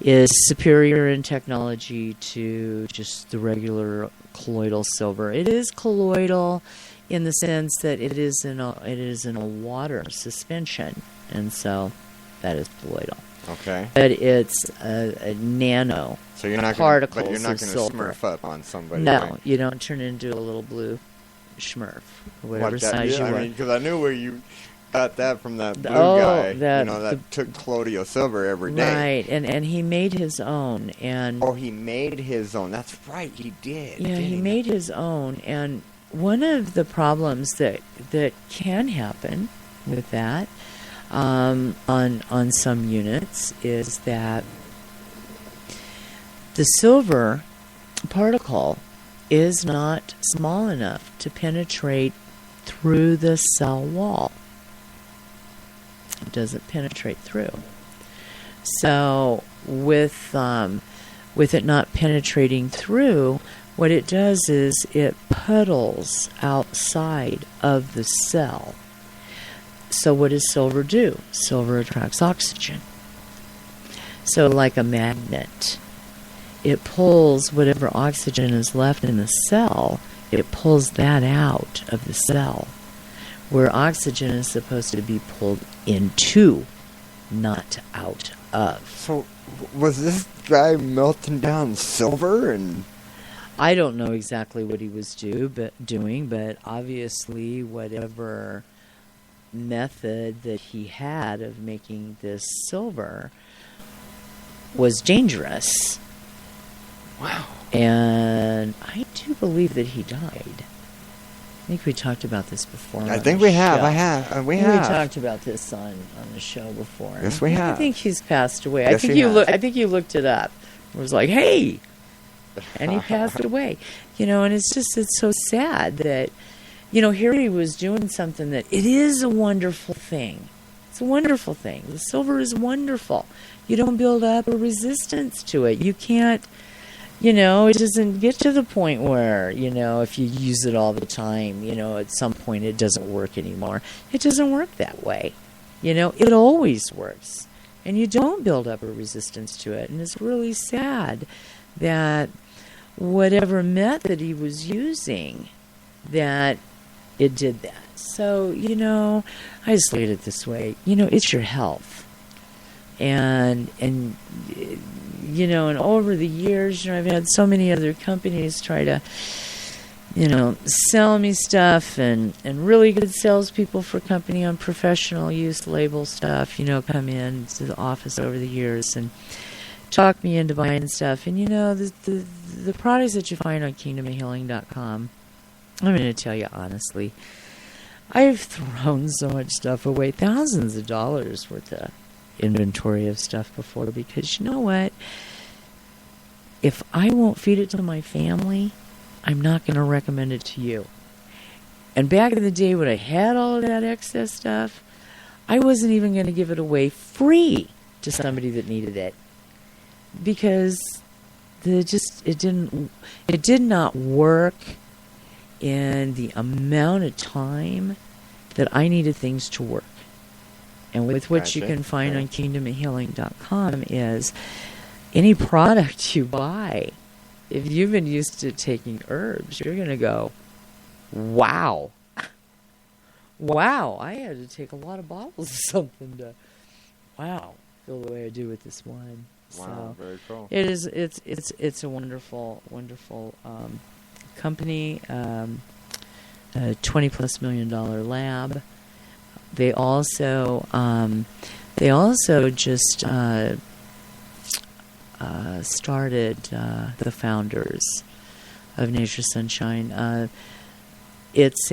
is superior in technology to just the regular colloidal silver. It is colloidal in the sense that it is in a water suspension, and so that is colloidal. Okay. But it's a nano. So you're not particles going to silver. smurf up on somebody. No, right? you don't turn into a little blue Smurf, whatever size you want. Because I knew where you got that from, that blue guy. That took colloidal silver every day. Right, and he made his own. And he made his own. That's right, he did. Yeah, he made his own. And one of the problems that can happen with that on some units is that the silver particle is not small enough to penetrate through the cell wall. It doesn't penetrate through. So with it not penetrating through, what it does is it puddles outside of the cell. So what does silver do? Silver attracts oxygen. So like a magnet, it pulls whatever oxygen is left in the cell, it pulls that out of the cell, where oxygen is supposed to be pulled into, not out of. So was this guy melting down silver? And I don't know exactly what he was doing, but obviously whatever method that he had of making this silver was dangerous. Wow. And I do believe that he died. I think we talked about this before. I think we have. We talked about this on the show before. Yes, we have. I think he's passed away. Yes, I think you looked it up. It was like, hey, and he passed away. And it's so sad that, here he was doing something that it is a wonderful thing. It's a wonderful thing. The silver is wonderful. You don't build up a resistance to it. You can't. It doesn't get to the point where, if you use it all the time, at some point it doesn't work anymore. It doesn't work that way. It always works. And you don't build up a resistance to it. And it's really sad that whatever method he was using, that it did that. So, I just look at it this way. It's your health. And over the years, I've had so many other companies try to, sell me stuff, and really good salespeople for company on professional use label stuff, come in to the office over the years and talk me into buying stuff. And the products that you find on kingdomofhealing.com, I'm going to tell you honestly, I've thrown so much stuff away, thousands of dollars worth of inventory of stuff before, because you know what? If I won't feed it to my family, I'm not going to recommend it to you. And back in the day when I had all of that excess stuff, I wasn't even going to give it away free to somebody that needed it, because it did not work in the amount of time that I needed things to work. And with what you can find on kingdomofhealing.com is any product you buy, if you've been used to taking herbs, you're going to go, wow, I had to take a lot of bottles of something to, feel the way I do with this one. Wow, So very cool. it's a wonderful company, a $20+ million lab. They also just started, the founders of Nature Sunshine. It's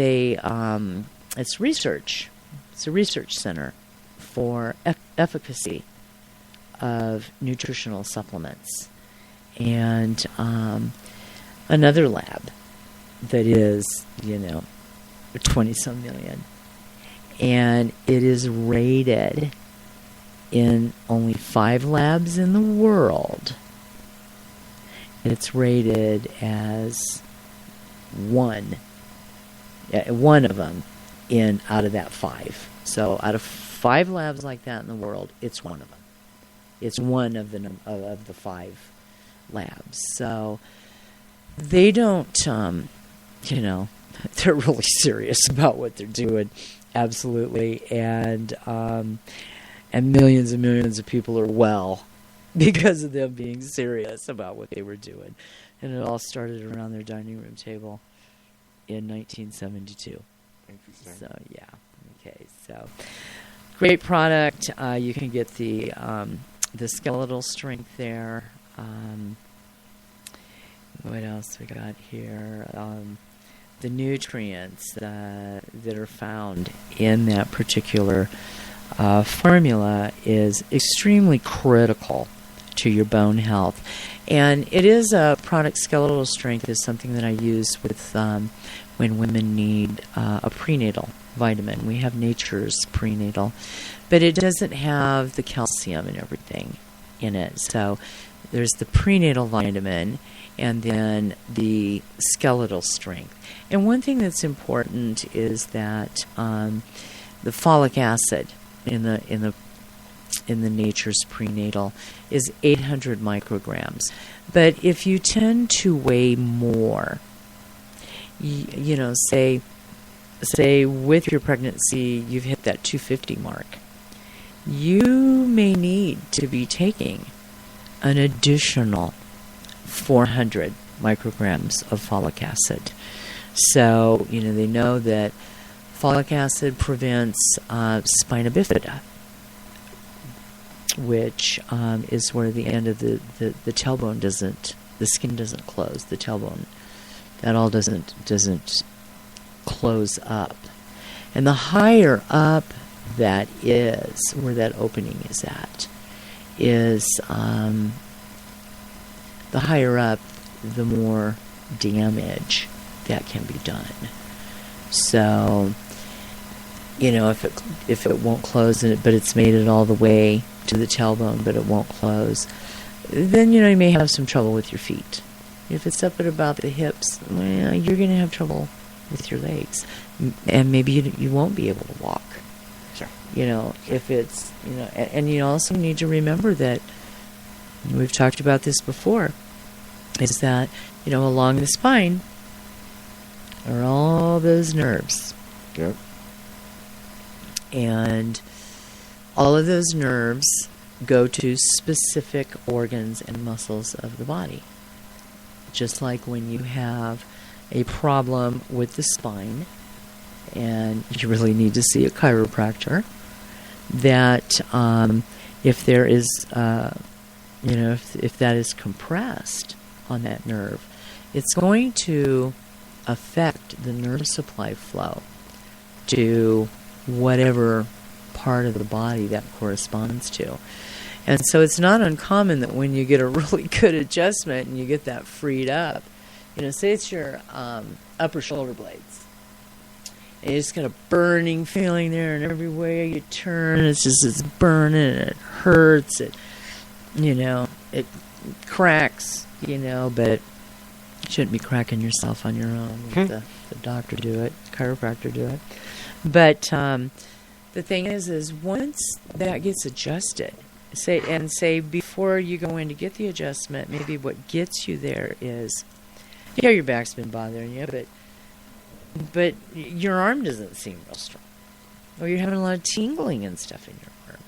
research. It's a research center for efficacy of nutritional supplements, and another lab that is, 20-some million. And it is rated in only 5 labs in the world. It's rated as one of them out of that 5. So out of 5 labs like that in the world, it's one of them. It's one of the 5 labs. So they don't, they're really serious about what they're doing. Absolutely. And millions and millions of people are well because of them being serious about what they were doing. And it all started around their dining room table in 1972. Interesting. So, yeah. Okay. So, great product. You can get the skeletal strength there. What else we got here? The nutrients that are found in that particular formula is extremely critical to your bone health. And it is a product. Skeletal strength is something that I use with when women need a prenatal vitamin. We have Nature's prenatal, but it doesn't have the calcium and everything in it. So there's the prenatal vitamin and then the skeletal strength. And one thing that's important is that the folic acid in the Nature's prenatal is 800 micrograms. But if you tend to weigh more, say with your pregnancy you've hit that 250 mark, you may need to be taking an additional 400 micrograms of folic acid. So, they know that folic acid prevents spina bifida, which is where the end of the tailbone the skin doesn't close, the tailbone, that all doesn't close up. And the higher up that is, where that opening is at, is the higher up, the more damage that can be done. So, if it won't close, but it's made it all the way to the tailbone, but it won't close, then you may have some trouble with your feet. If it's up at about the hips, you're going to have trouble with your legs, and maybe you won't be able to walk. Sure. If it's and you also need to remember that we've talked about this before, is that along the spine are all those nerves. Yep. And all of those nerves go to specific organs and muscles of the body. Just like when you have a problem with the spine and you really need to see a chiropractor, that if there is if that is compressed on that nerve, it's going to affect the nerve supply flow to whatever part of the body that corresponds to. And so it's not uncommon that when you get a really good adjustment and you get that freed up, say it's your upper shoulder blades, and you just got a burning feeling there, and every way you turn, it's burning, and it hurts, it cracks, but you shouldn't be cracking yourself on your own. Let the doctor do it, chiropractor do it. But the thing is once that gets adjusted, say before you go in to get the adjustment, maybe what gets you there is, your back's been bothering you, but your arm doesn't seem real strong, or you're having a lot of tingling and stuff in your arm.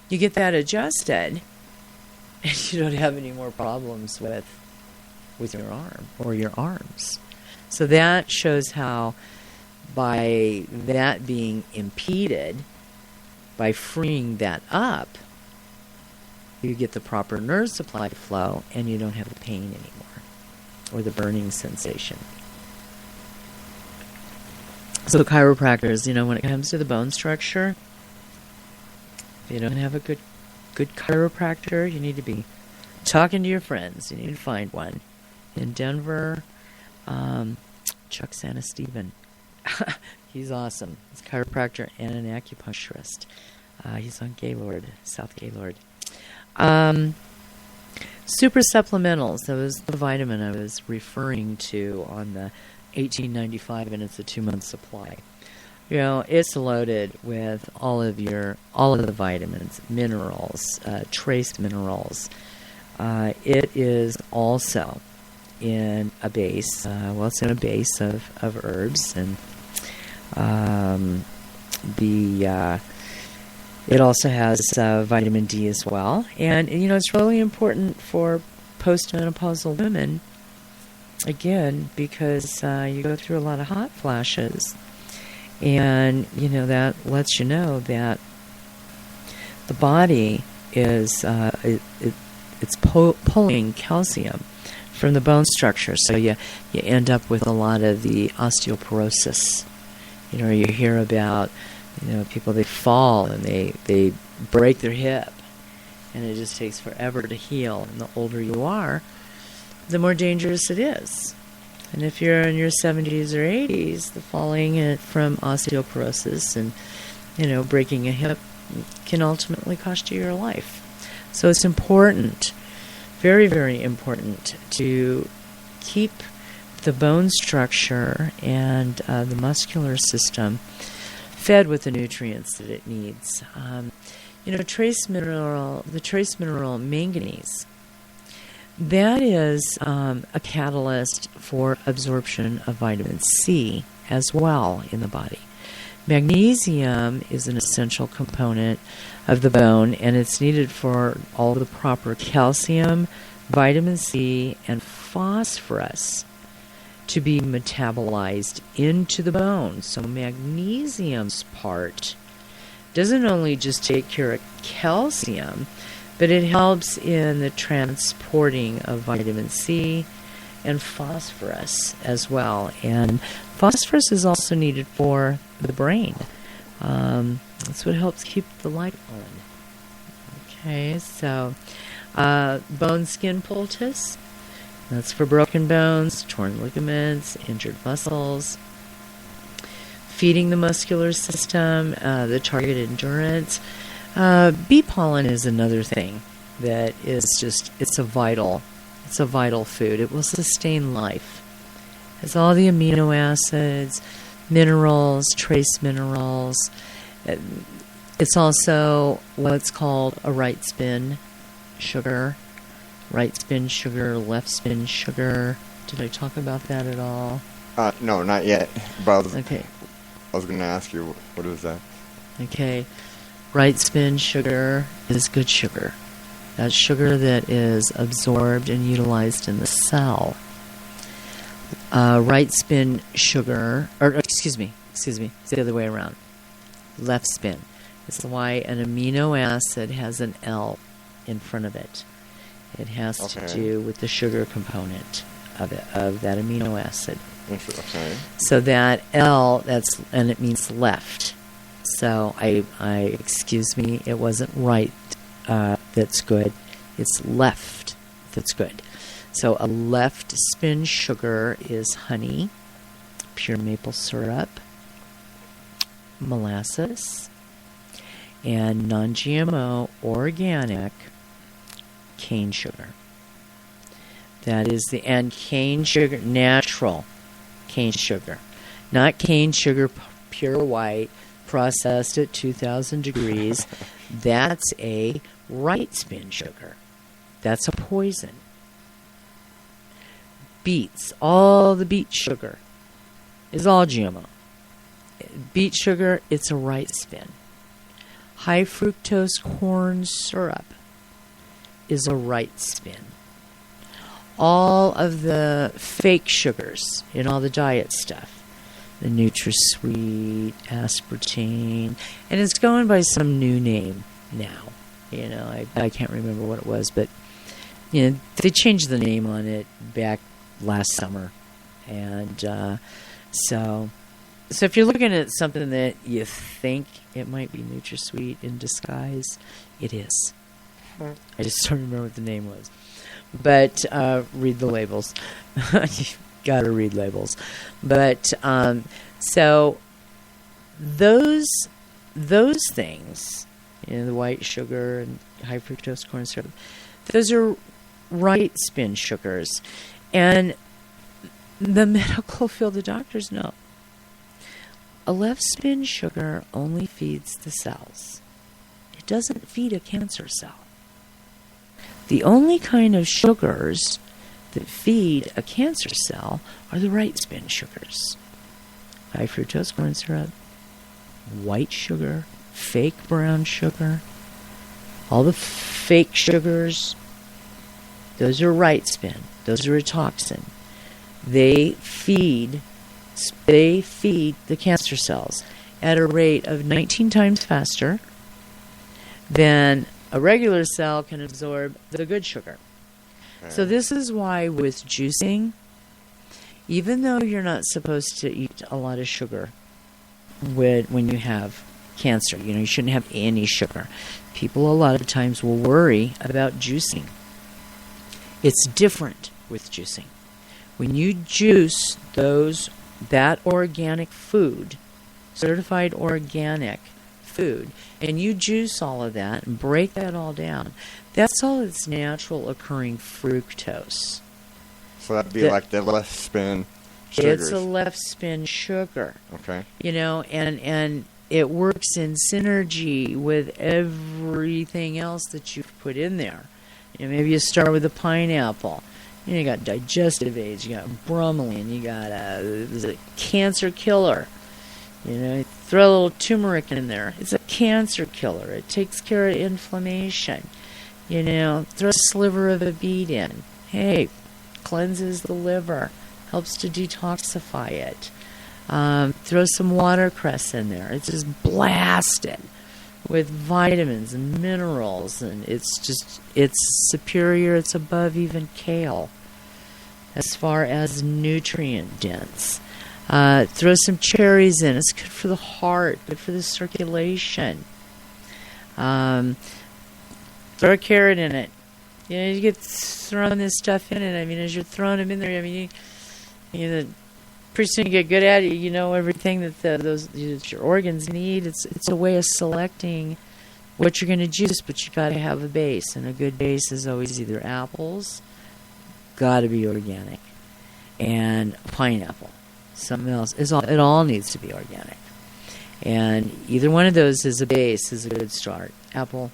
You get that adjusted, and you don't have any more problems with your arm or your arms. So that shows how, by that being impeded, by freeing that up, you get the proper nerve supply flow, and you don't have the pain anymore, or the burning sensation. So chiropractors, when it comes to the bone structure, if you don't have a good chiropractor, you need to be talking to your friends. You need to find one. In Denver, Chuck Santasteven. He's awesome. He's a chiropractor and an acupuncturist. He's on Gaylord, South Gaylord. Super supplementals. That was the vitamin I was referring to on the $18.95, and it's a 2-month supply. It's loaded with all of the vitamins, minerals, trace minerals. It is also in a base. It's in a base of herbs, and it also has vitamin D as well. And it's really important for postmenopausal women, again, because you go through a lot of hot flashes, and that lets you know that the body is it's pulling calcium from the bone structure, so you end up with a lot of the osteoporosis. You hear about people, they fall and they break their hip, and it just takes forever to heal. And the older you are, the more dangerous it is. And if you're in your 70s or 80s, the falling from osteoporosis and breaking a hip can ultimately cost you your life. So it's important, very, very important, to keep the bone structure and the muscular system fed with the nutrients that it needs. The trace mineral manganese, that is a catalyst for absorption of vitamin C as well in the body. Magnesium is an essential component of the bone, and it's needed for all the proper calcium, vitamin C, and phosphorus to be metabolized into the bone. So magnesium's part doesn't only just take care of calcium, but it helps in the transporting of vitamin C and phosphorus as well. And phosphorus is also needed for the brain. That's what helps keep the light on. Okay, so bone skin poultice. That's for broken bones, torn ligaments, injured muscles. Feeding the muscular system, the target endurance. Bee pollen is another thing that is just, it's a vital food. It will sustain life. It has all the amino acids, minerals, trace minerals. It's also what's called a right spin sugar. Right spin sugar, left spin sugar. Did I talk about that at all? No, not yet. But okay. I was going to ask you, what is that? Okay. Right spin sugar is good sugar. That's sugar that is absorbed and utilized in the cell. Right spin sugar, or excuse me, it's the other way around. Left spin. It's why an amino acid has an L in front of it. It has to Okay. do with the sugar component of it, of that amino acid. Okay. So that L, and it means left. So I excuse me, it wasn't right. That's good. It's left. That's good. So a left spin sugar is honey, pure maple syrup, molasses, and non-GMO organic cane sugar. That is and cane sugar, natural cane sugar, not cane sugar pure white, processed at 2,000 degrees. That's a right spin sugar. That's a poison. Beets, all the beet sugar is all GMO. Beet sugar, it's a right spin. High fructose corn syrup is a right spin. All of the fake sugars in all the diet stuff, the NutraSweet, aspartame, and it's going by some new name now. You know, I can't remember what it was, but you know, they changed the name on it back last summer, and so if you're looking at something that you think it might be NutraSweet in disguise, it is. I just don't remember what the name was, but read the labels. You've got to read labels, but so those things, you know, the white sugar and high fructose corn syrup, those are right spin sugars. And the medical field, the doctors know, a left spin sugar only feeds the cells. It doesn't feed a cancer cell. The only kind of sugars that feed a cancer cell are the right spin sugars. High fructose corn syrup, white sugar, fake brown sugar, all the fake sugars, those are right spin. Those are a toxin. They feed the cancer cells at a rate of 19 times faster than a regular cell can absorb the good sugar. Okay. So this is why with juicing, even though you're not supposed to eat a lot of sugar when you have cancer, you know, you shouldn't have any sugar. People a lot of times will worry about juicing. It's different with juicing. When you juice that organic food, certified organic food, and you juice all of that and break that all down, that's all its natural occurring fructose. So that'd be like the left spin sugars. It's a left spin sugar. Okay. You know, and it works in synergy with everything else that you've put in there. You know, maybe you start with a pineapple. You know, you got digestive aids, you got bromelain, you got a cancer killer. You know, throw a little turmeric in there. It's a cancer killer. It takes care of inflammation. You know, throw a sliver of a beet in. Hey, cleanses the liver, helps to detoxify it. Throw some watercress in there. It's just blasted with vitamins and minerals, and it's superior, it's above even kale as far as nutrient dense. Throw some cherries in. It's good for the heart, good for the circulation. Throw a carrot in it. You know, you get throwing this stuff in it. I mean, as you're throwing them in there, I mean, you pretty soon you get good at it. You know everything that your organs need. It's a way of selecting what you're going to juice, but you got to have a base, and a good base is always either apples, got to be organic, and pineapple. Something else it all needs to be organic, and either one of those as a base is a good start. Apple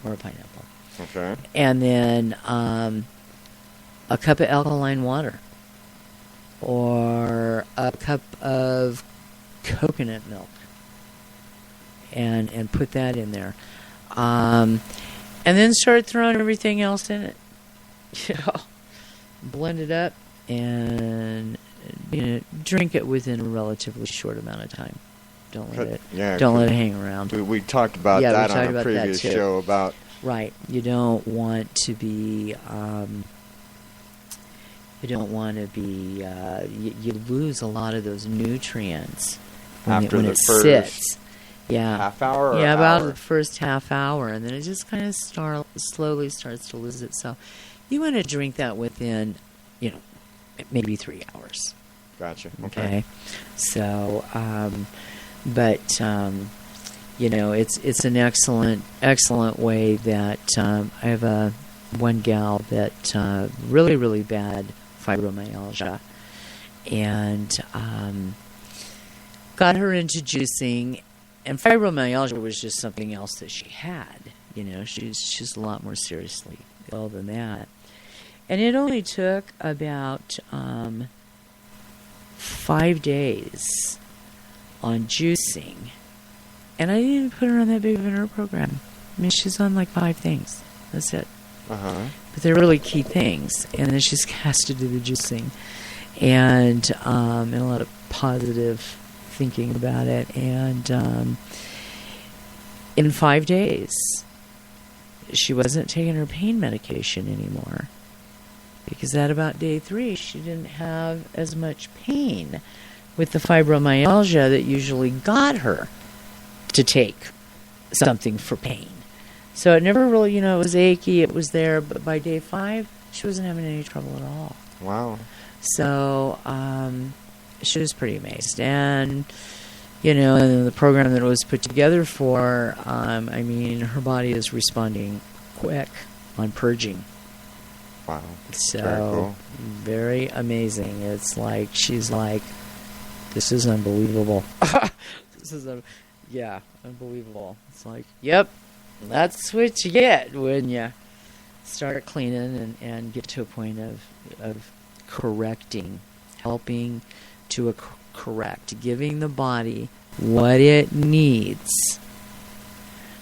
or a pineapple. Okay. And then a cup of alkaline water, or a cup of coconut milk, and put that in there, and then start throwing everything else in it. You know, blend it up, and drink it within a relatively short amount of time. Don't let it hang around. We talked about that on a previous show about Right. You don't want to be. You don't want to be. You lose a lot of those nutrients After when the it first sits. Yeah. half hour or Yeah, about hour? the first half hour, and then it just kind of slowly starts to lose itself. You want to drink that within, maybe 3 hours. Gotcha. Okay. So, it's an excellent way that I have one gal that really, really bad fibromyalgia, and got her into juicing. And fibromyalgia was just something else that she had. She's a lot more seriously ill than that. And it only took about 5 days on juicing. And I didn't even put her on that big of an herb program. I mean, she's on like 5 things. That's it. Uh-huh. But they're really key things. And then she has to do the juicing. And a lot of positive thinking about it, and in 5 days she wasn't taking her pain medication anymore, because at about day 3 she didn't have as much pain with the fibromyalgia that usually got her to take something for pain. So it never really, it was achy, it was there, but by day 5 she wasn't having any trouble at all. Wow. So she was pretty amazed. And, and the program that it was put together for, her body is responding quick on purging. Wow. So, very cool. Very amazing. It's like, she's like, this is unbelievable. This is, unbelievable. It's like, yep, that's what you get when you start cleaning and get to a point of correcting, helping to correct, giving the body what it needs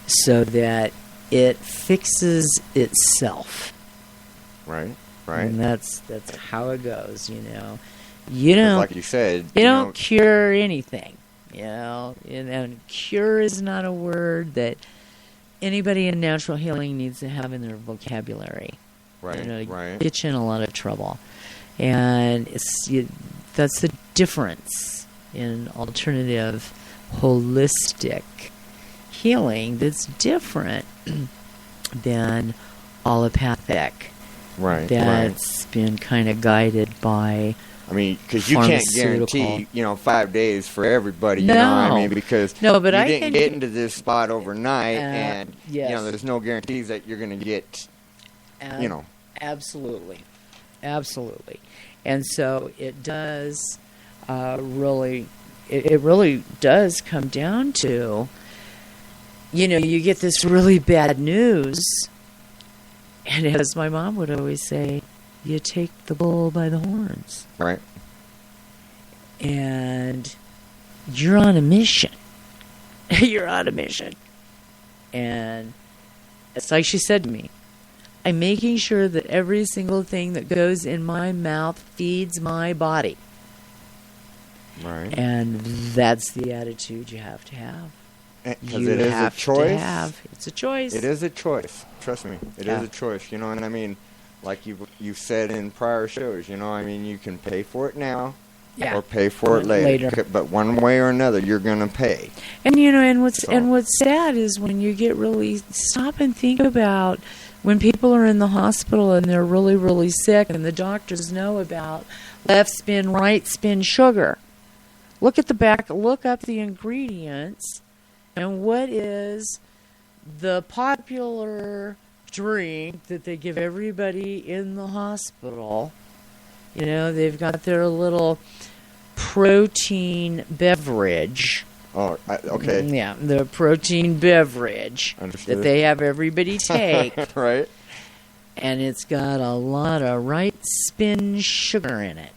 so that it fixes itself. Right. And that's how it goes, You don't, like you said, you don't cure anything, and cure is not a word that anybody in natural healing needs to have in their vocabulary. Right. Right. Get you in a lot of trouble. And that's the difference in alternative holistic healing that's different than allopathic. Right. That's been kind of guided by, because you can't guarantee, 5 days for everybody, because but you I didn't get into this spot overnight, and, yes. there's no guarantees that you're going to get, Absolutely. Absolutely. And so it does really does come down to, you get this really bad news, and as my mom would always say, you take the bull by the horns. Right. And you're on a mission. You're on a mission. And it's like she said to me, I'm making sure that every single thing that goes in my mouth feeds my body. Right. And that's the attitude you have to have. Because it is a choice. It's a choice. It is a choice. Trust me. It is a choice. Like you said in prior shows, you can pay for it now or pay for it later. But one way or another, you're going to pay. And, and what's sad is when you get really stop and think about when people are in the hospital and they're really, really sick and the doctors know about left spin, right spin sugar. Look at the back, look up the ingredients, and what is the popular drink that they give everybody in the hospital. They've got their little protein beverage. Oh, okay. Yeah, the protein beverage that they have everybody take. Right. And it's got a lot of right spin sugar in it.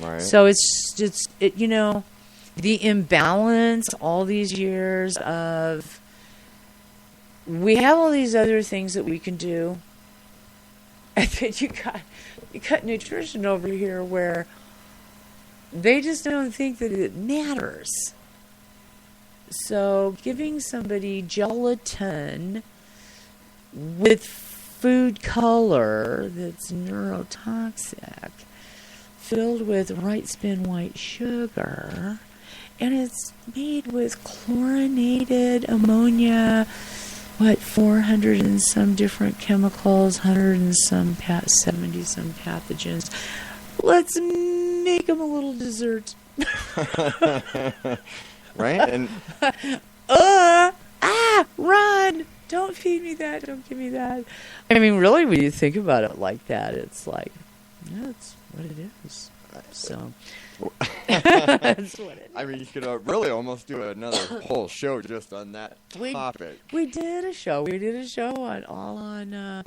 Right. So it's the imbalance all these years of we have all these other things that we can do, and then you got nutrition over here where they just don't think that it matters. So giving somebody gelatin with food color that's neurotoxic, filled with right spin white sugar, and it's made with chlorinated ammonia, 400 and some different chemicals, 100 and some 70 some pathogens. Let's make them a little dessert. Right? And run! Don't feed me that. Don't give me that. I mean, really, when you think about it like that, it's like, yeah, that's what it is. So, that's what it is. I mean, you could really almost do another whole show just on that topic. We did a show. We did a show on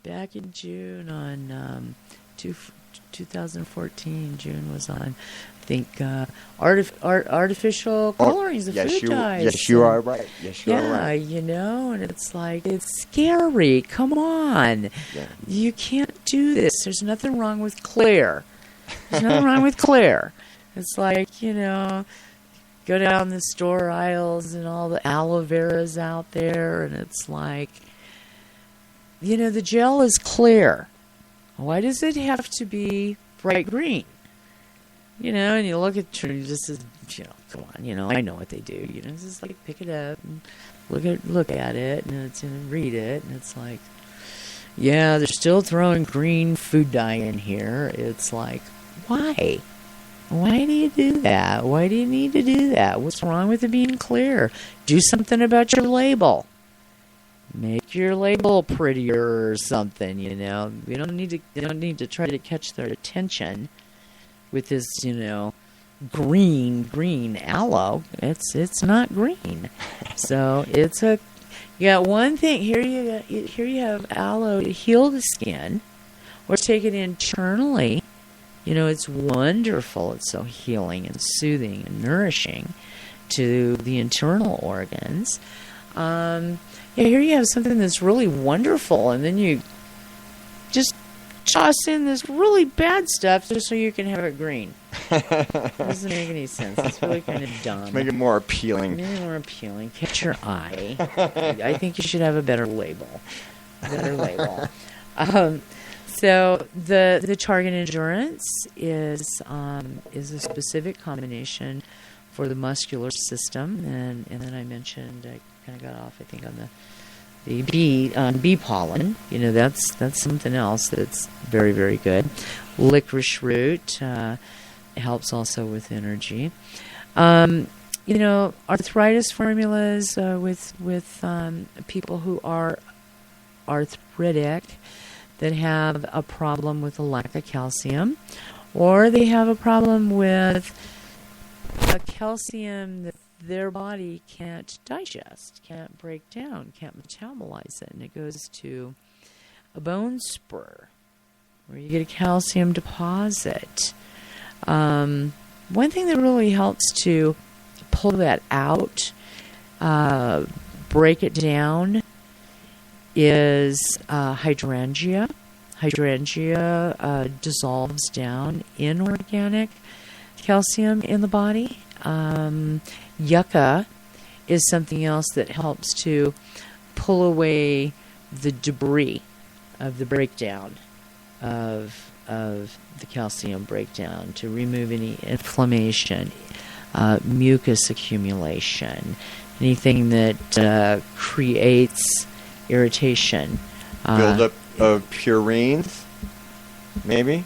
back in June on 2014. June was on. I think artificial colorings of food dyes. Yes, you are right. Yes, you are right. Yeah, you know, and it's like, it's scary. Come on. Yeah. You can't do this. There's nothing wrong with Claire. There's nothing wrong with Claire. It's like, you know, go down the store aisles and all the aloe vera's out there, and it's like, you know, the gel is clear. Why does it have to be bright green? You know, and you look at you just, you know, come on, you know, I know what they do. You know, just like pick it up and look at it, and read it, and it's like, yeah, they're still throwing green food dye in here. It's like, why? Why do you do that? Why do you need to do that? What's wrong with it being clear? Do something about your label. Make your label prettier or something, you know. You don't need to try to catch their attention with this, you know, green aloe. It's not green. So it's you got one thing here. You have aloe to heal the skin, or take it internally. You know, it's wonderful. It's so healing and soothing and nourishing to the internal organs. Here you have something that's really wonderful, and then you just toss in this really bad stuff just so you can have it green. Doesn't make any sense. It's really kind of dumb. Make it more appealing. Make it more appealing. Catch your eye. I think you should have a better label. So the Target Endurance is a specific combination for the muscular system, and then I mentioned, I kind of got off, I think, on the bee pollen. You know, that's something else that's very, very good. Licorice root helps also with energy. You know, arthritis formulas with people who are arthritic, that have a problem with a lack of calcium, or they have a problem with a calcium that their body can't digest, can't break down, can't metabolize it, and it goes to a bone spur, where you get a calcium deposit. One thing that really helps to pull that out, break it down, is hydrangea. Hydrangea dissolves down inorganic calcium in the body. Yucca is something else that helps to pull away the debris of the breakdown of the calcium breakdown, to remove any inflammation, mucus accumulation, anything that creates irritation. Build-up of purines, maybe?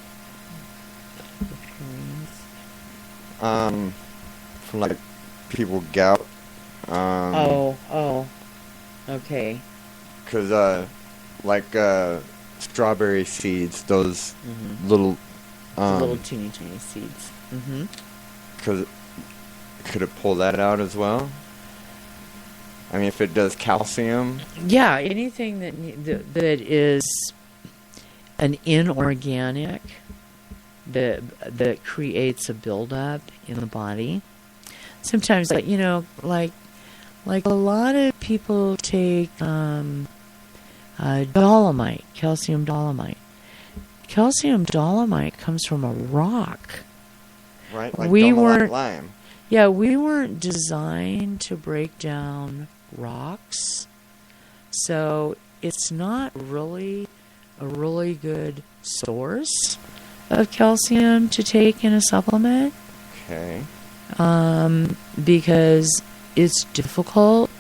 From like people gout. Okay. Because like strawberry seeds, those little little teeny seeds. Could it pull that out as well? I mean, if it does calcium. Yeah, anything that is an inorganic that creates a buildup in the body. Sometimes, you know, like a lot of people take dolomite, calcium dolomite. Calcium dolomite comes from a rock. Right, like we Dolomite weren't lime. Yeah, we weren't designed to break down rocks, so it's not really a really good source of calcium to take in a supplement. Okay. Because it's difficult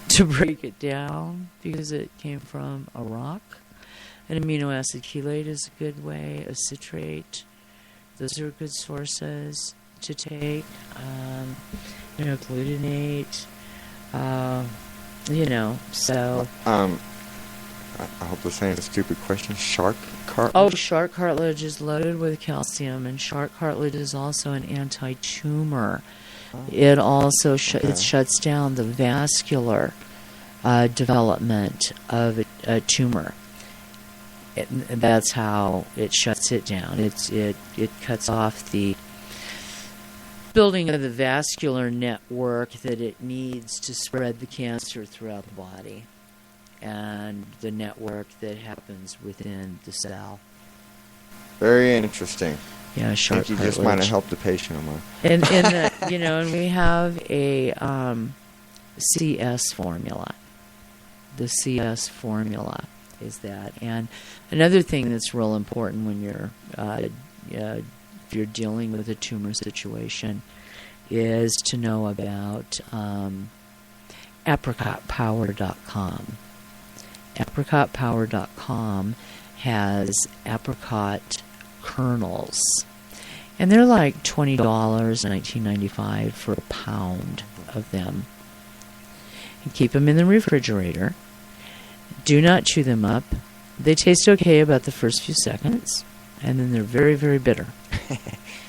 to break it down because it came from a rock. An amino acid chelate is a good way, a citrate. Those are good sources to take. Glutamate. So. I hope this ain't a stupid question. Shark cartilage? Oh, shark cartilage is loaded with calcium, and shark cartilage is also an anti-tumor. Oh. It also it shuts down the vascular development of a tumor. That's how it shuts it down. It cuts off the building of the vascular network that it needs to spread the cancer throughout the body, and the network that happens within the cell. Very interesting. Yeah, shark I think you cartilage. just might have helped the patient on mine. And we have a CS formula. The CS formula is that. And another thing that's real important when if you're dealing with a tumor situation is to know about apricotpower.com. Apricotpower.com has apricot kernels, and they're like $20, $19.95 for a pound of them. You keep them in the refrigerator. Do not chew them up. They taste okay about the first few seconds, and then they're very, very bitter.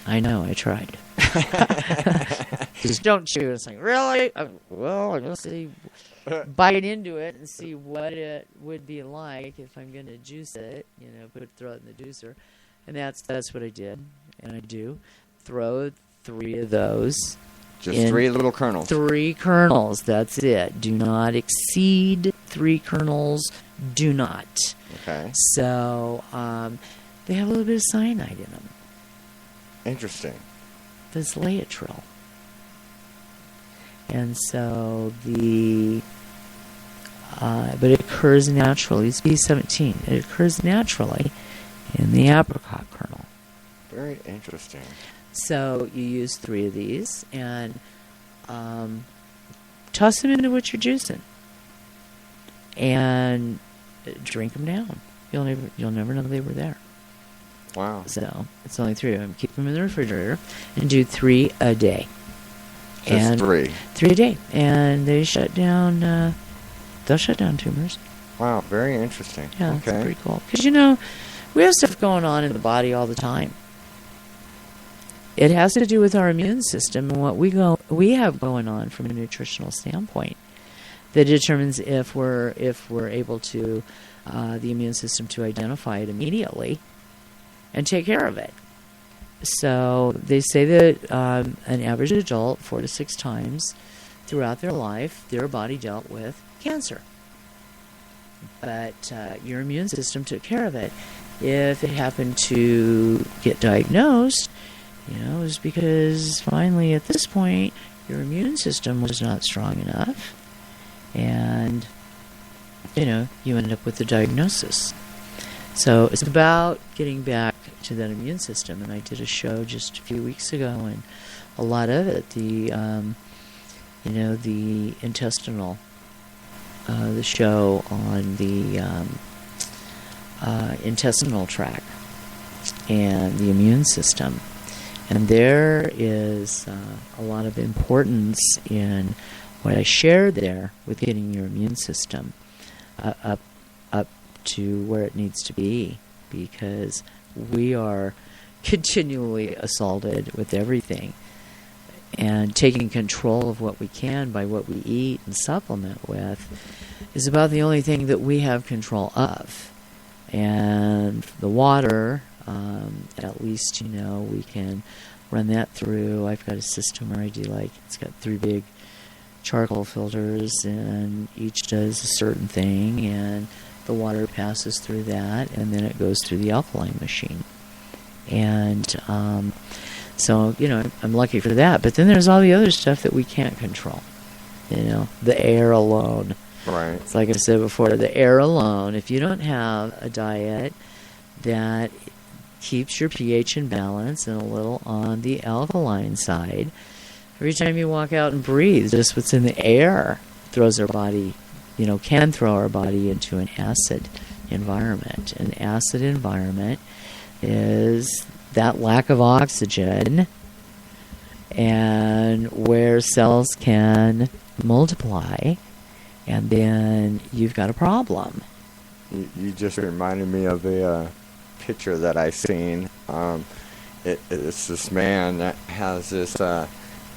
I know, I tried. Just don't chew. It's like, really? Well, I'm going to see, bite into it and see what it would be like if I'm going to juice it, throw it in the juicer. And that's what I did. And I do. Throw 3 of those. Just 3 little kernels. 3 kernels, that's it. Do not exceed 3 kernels. Do not. Okay. So, they have a little bit of cyanide in them. Interesting. There's Laetrile. And so but it occurs naturally. It's B17. It occurs naturally in the apricot kernel. Very interesting. So you use 3 of these and toss them into what you're juicing, and drink them down. You'll never know they were there. Wow. So it's only 3 of them. Keep them in the refrigerator and do 3 a day. Just 3. 3 a day, and they shut down. They'll shut down tumors. Wow, very interesting. Yeah, that's pretty cool. Because we have stuff going on in the body all the time. It has to do with our immune system and what we have going on from a nutritional standpoint that determines if we're able to the immune system to identify it immediately and take care of it. So they say that an average adult 4 to 6 times throughout their life, their body dealt with cancer. But your immune system took care of it. If it happened to get diagnosed, it was because finally at this point your immune system was not strong enough, and you end up with the diagnosis. So it's about getting back to that immune system, and I did a show just a few weeks ago, and a lot of it, the intestinal, the show on the intestinal tract and the immune system. And there is a lot of importance in what I shared there with getting your immune system up to where it needs to be, because we are continually assaulted with everything. And taking control of what we can by what we eat and supplement with is about the only thing that we have control of. And the water, at least, we can run that through. I've got a system where I do it's got 3 big charcoal filters, and each does a certain thing, and the water passes through that, and then it goes through the alkaline machine. And So, I'm lucky for that. But then there's all the other stuff that we can't control. The air alone. Right. It's like I said before, the air alone, if you don't have a diet that keeps your pH in balance and a little on the alkaline side, every time you walk out and breathe, just what's in the air throws our body, can throw our body into an acid environment. An acid environment is that lack of oxygen and where cells can multiply, and then you've got a problem. You just reminded me of a picture that I seen. It's this man that has this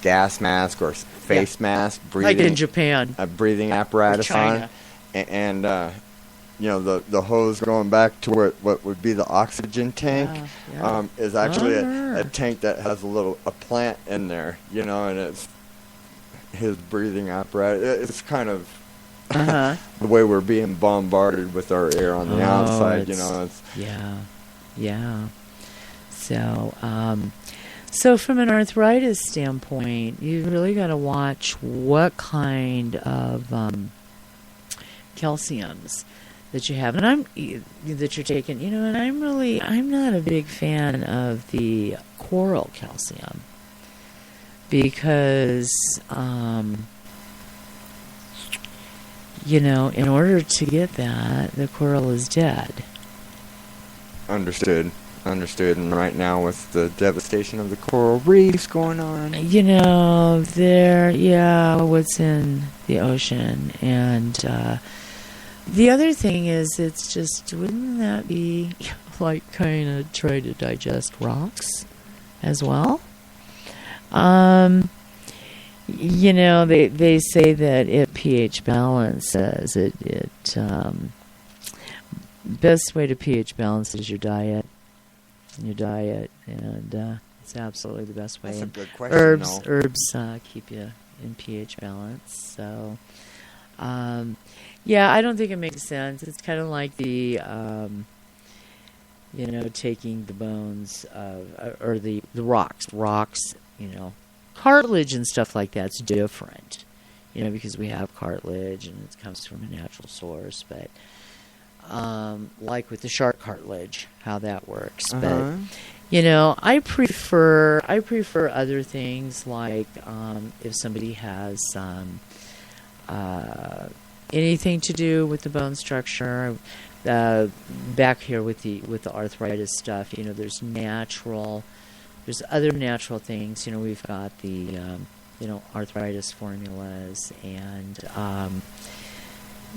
gas mask or face mask, breathing, like in Japan, a breathing apparatus on, and the hose going back to what would be the oxygen tank is actually a tank that has a plant in there, and it's his breathing apparatus. It's kind of the way we're being bombarded with our air on the outside, It's yeah. So from an arthritis standpoint, you really got to watch what kind of calciums that you have, and that you're taking. And I'm not a big fan of the coral calcium because, in order to get that, the coral is dead. Understood. And right now with the devastation of the coral reefs going on, what's in the ocean. And the other thing is, it's just, wouldn't that be like kind of try to digest rocks as well? They say that it pH balances it. Best way to pH balance is your diet. And it's absolutely the best way. That's a good question. Herbs keep you in pH balance. So, I don't think it makes sense. It's kind of like the, taking the bones of, or the rocks, cartilage and stuff like that's different, because we have cartilage and it comes from a natural source, but like with the shark cartilage, how that works. But I prefer other things, like if somebody has anything to do with the bone structure. Back here with the arthritis stuff, there's other natural things. We've got the arthritis formulas, and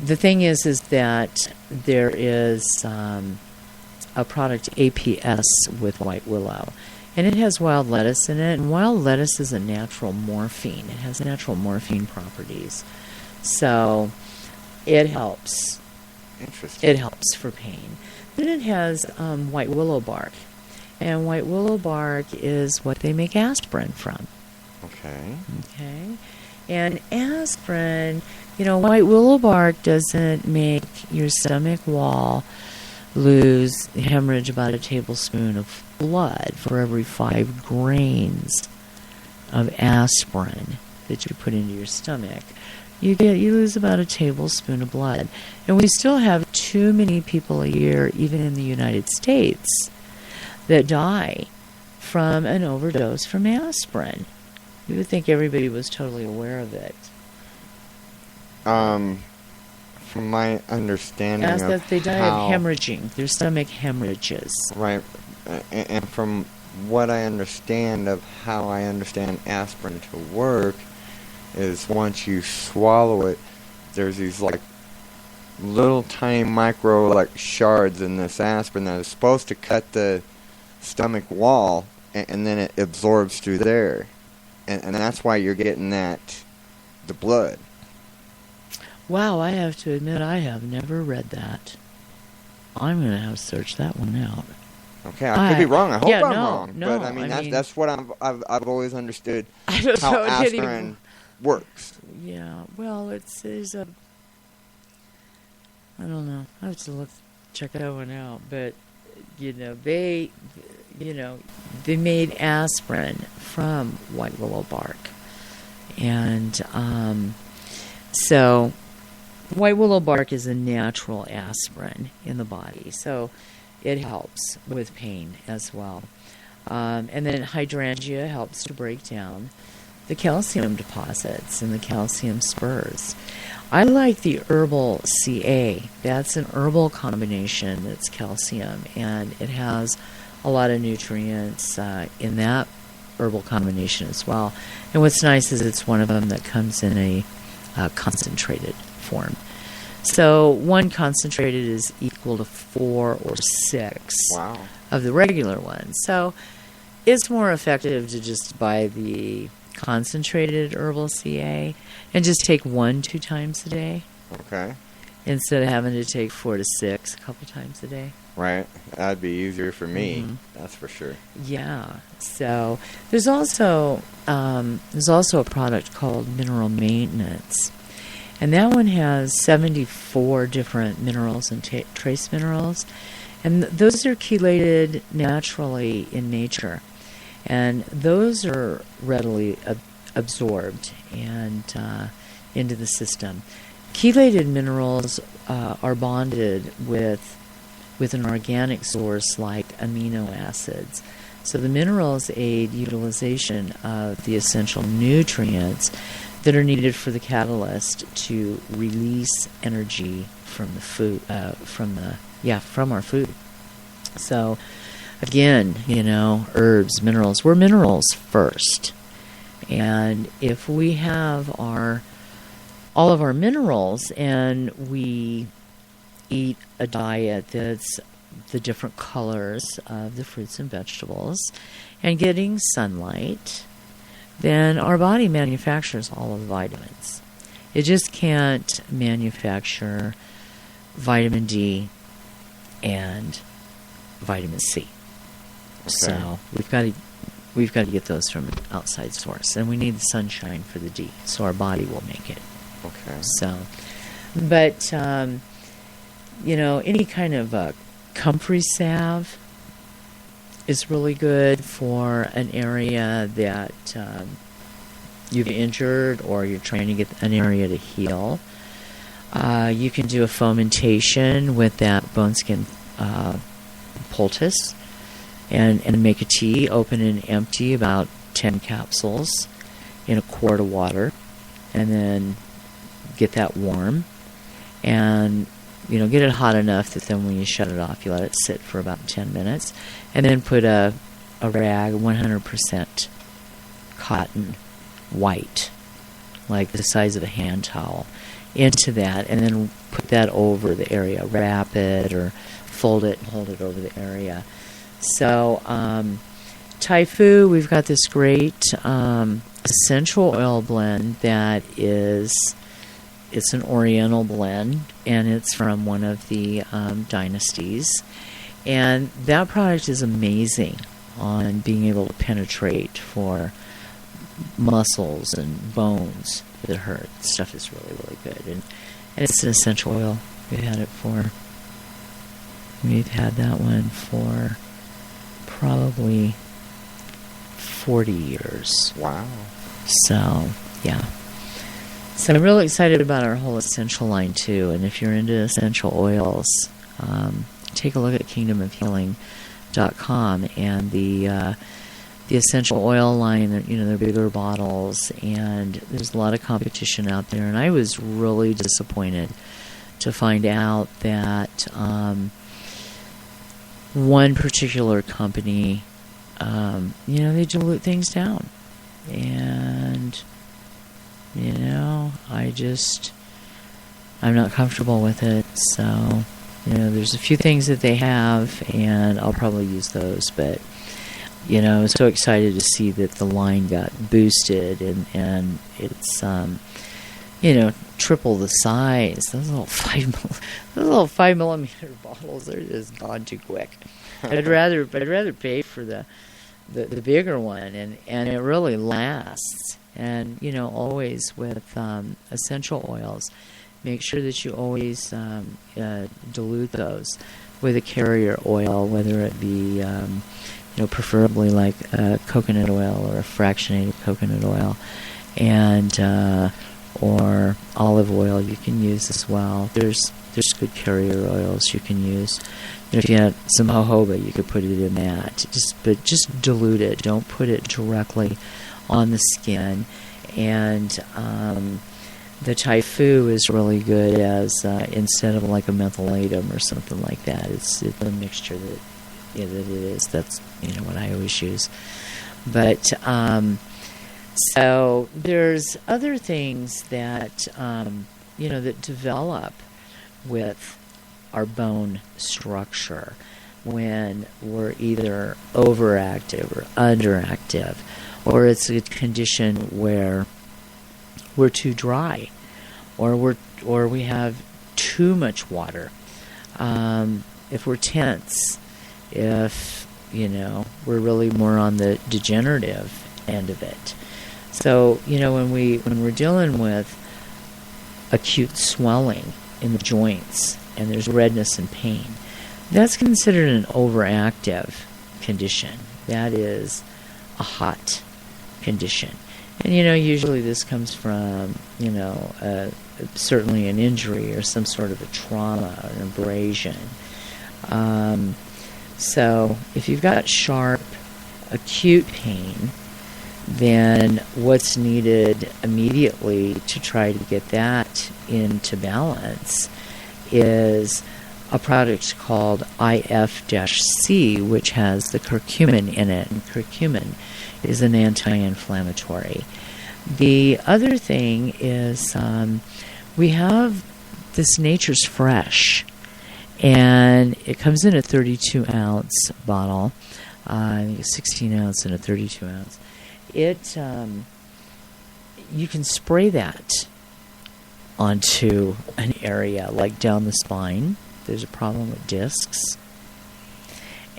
the thing is that there is a product, APS, with white willow, and it has wild lettuce in it, and wild lettuce is a natural morphine. It has natural morphine properties, so it helps. Interesting. It helps for pain. Then it has white willow bark, and white willow bark is what they make aspirin from. Okay. And aspirin, white willow bark doesn't make your stomach wall hemorrhage about a tablespoon of blood for every 5 grains of aspirin that you put into your stomach. You lose about a tablespoon of blood. And we still have too many people a year, even in the United States, that die from an overdose from aspirin. You would think everybody was totally aware of it. From my understanding of that they die of hemorrhaging, their stomach hemorrhages. Right. And from what I understand of how I understand aspirin to work, is once you swallow it, there's these little tiny micro shards in this aspirin that is supposed to cut the stomach wall, and then it absorbs through there, and that's why you're getting the blood. Wow, I have to admit I have never read that. I'm going to have to search that one out. Okay, I could be wrong. I hope I'm wrong. No, but I mean, that's what I've always understood I don't how know aspirin works. Yeah, well, there's a, I don't know. I have to check that one out. But they made aspirin from white willow bark. And so white willow bark is a natural aspirin in the body. So it helps with pain as well. And then hydrangea helps to break down the calcium deposits and the calcium spurs. I like the herbal CA. That's an herbal combination that's calcium, and it has a lot of nutrients in that herbal combination as well. And what's nice is it's one of them that comes in a concentrated form. So one concentrated is equal to 4 or 6 Wow. of the regular ones. So it's more effective to just buy the concentrated herbal CA and just take 1-2 times a day Okay. instead of having to take 4 to 6 a couple times a day. Right. That'd be easier for me. Mhm. That's for sure. Yeah. So there's also a product called Mineral Maintenance, and that one has 74 different minerals and trace minerals, and those are chelated naturally in nature, and those are readily absorbed and into the system. Chelated minerals are bonded with an organic source like amino acids. So the minerals aid utilization of the essential nutrients that are needed for the catalyst to release energy from the food, from our food. So again, herbs, minerals, we're minerals first. And if we have all of our minerals and we eat a diet that's the different colors of the fruits and vegetables and getting sunlight, then our body manufactures all of the vitamins. It just can't manufacture vitamin D and vitamin C. Okay. So we've got to get those from an outside source, and we need the sunshine for the D, so our body will make it. Okay. So, but any kind of comfrey salve is really good for an area that you've injured or you're trying to get an area to heal. You can do a fomentation with that bone skin poultice and make a tea, open and empty about 10 capsules in a quart of water, and then get that warm and get it hot enough that then when you shut it off, you let it sit for about 10 minutes, and then put a rag, 100% cotton, white, like the size of a hand towel, into that, and then put that over the area. Wrap it or fold it and hold it over the area. So, Taifu, we've got this great essential oil blend that it's an Oriental blend, and it's from one of the dynasties. And that product is amazing on being able to penetrate for muscles and bones that hurt. Stuff is really, really good. And it's an essential oil. We've had that one for probably 40 years. Wow. So, yeah. So I'm really excited about our whole essential line too. And if you're into essential oils, take a look at kingdomofhealing.com and the essential oil line. They're bigger bottles, and there's a lot of competition out there. And I was really disappointed to find out that one particular company, they dilute things down, and I'm not comfortable with it. So, there's a few things that they have, and I'll probably use those. But, I was so excited to see that the line got boosted, and it's, triple the size. Those little 5 millimeter bottles are just gone too quick. I'd rather pay for the bigger one, and it really lasts. And always with essential oils, make sure that you always dilute those with a carrier oil, whether it be preferably like coconut oil or a fractionated coconut oil, and or olive oil you can use as well. There's good carrier oils you can use. If you had some jojoba, you could put it in that. But just dilute it. Don't put it directly on the skin. And the Typhu is really good as instead of like a mentholatum or something like that. It's a mixture that it is. That's what I always use. But so there's other things that that develop with our bone structure when we're either overactive or underactive, or it's a condition where we're too dry, or we have too much water. If we're tense, if we're really more on the degenerative end of it. So when we're dealing with acute swelling in the joints and there's redness and pain, that's considered an overactive condition. That is a hot condition. And usually this comes from certainly an injury or some sort of a trauma or an abrasion. So if you've got sharp acute pain, then what's needed immediately to try to get that into balance is a product called IF-C, which has the curcumin in it, and curcumin is an anti-inflammatory. The other thing is we have this Nature's Fresh, and it comes in a 32-ounce bottle. I think it's 16 ounce and a 32 ounce. It you can spray that onto an area like down the spine. There's a problem with discs,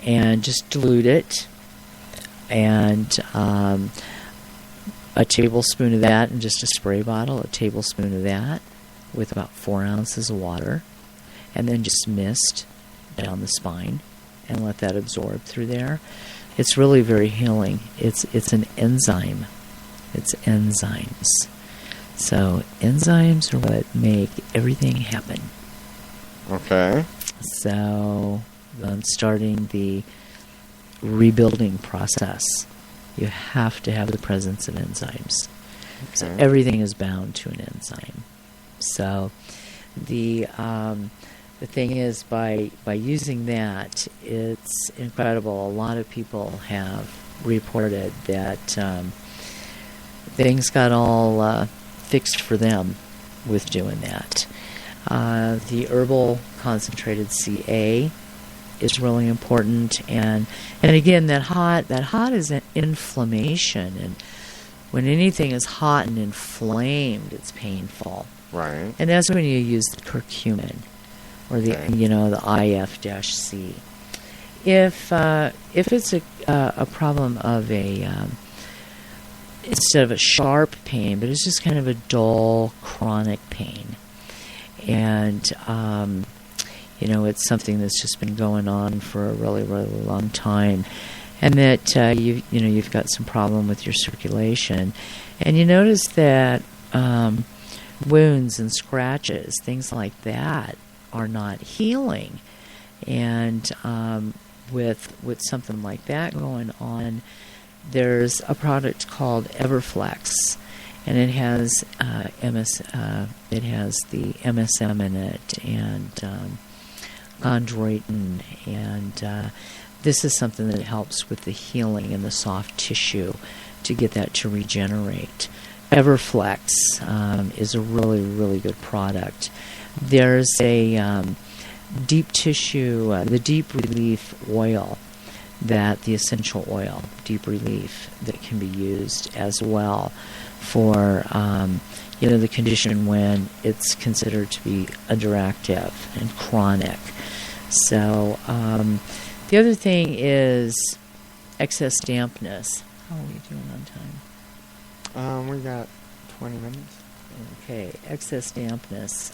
and just dilute it, and a tablespoon of that in just a spray bottle, a tablespoon of that with about 4 ounces of water, and then just mist down the spine and let that absorb through there. It's really very healing. It's an enzyme. It's enzymes. So enzymes are what make everything happen. Okay. So I'm starting the rebuilding process. You have to have the presence of enzymes. Okay. So everything is bound to an enzyme. So the thing is, by using that, it's incredible. A lot of people have reported that things got all fixed for them with doing that. The herbal concentrated CA is really important, and again, that hot is an inflammation, and when anything is hot and inflamed, it's painful. Right. And that's when you use the curcumin, or the the IF-C. If it's a problem of instead of a sharp pain, but it's just kind of a dull chronic pain, and it's something that's just been going on for a really, really long time, and that you've got some problem with your circulation, and you notice that wounds and scratches, things like that, are not healing, and with something like that going on, there's a product called Everflex, and it has it has the MSM in it, and chondroitin, and this is something that helps with the healing in the soft tissue to get that to regenerate. Everflex is a really, really good product. There's a deep tissue, the Deep Relief oil, the essential oil, Deep Relief, that can be used as well for the condition when it's considered to be underactive and chronic. So the other thing is excess dampness. How are we doing on time? We got 20 minutes. Okay, excess dampness.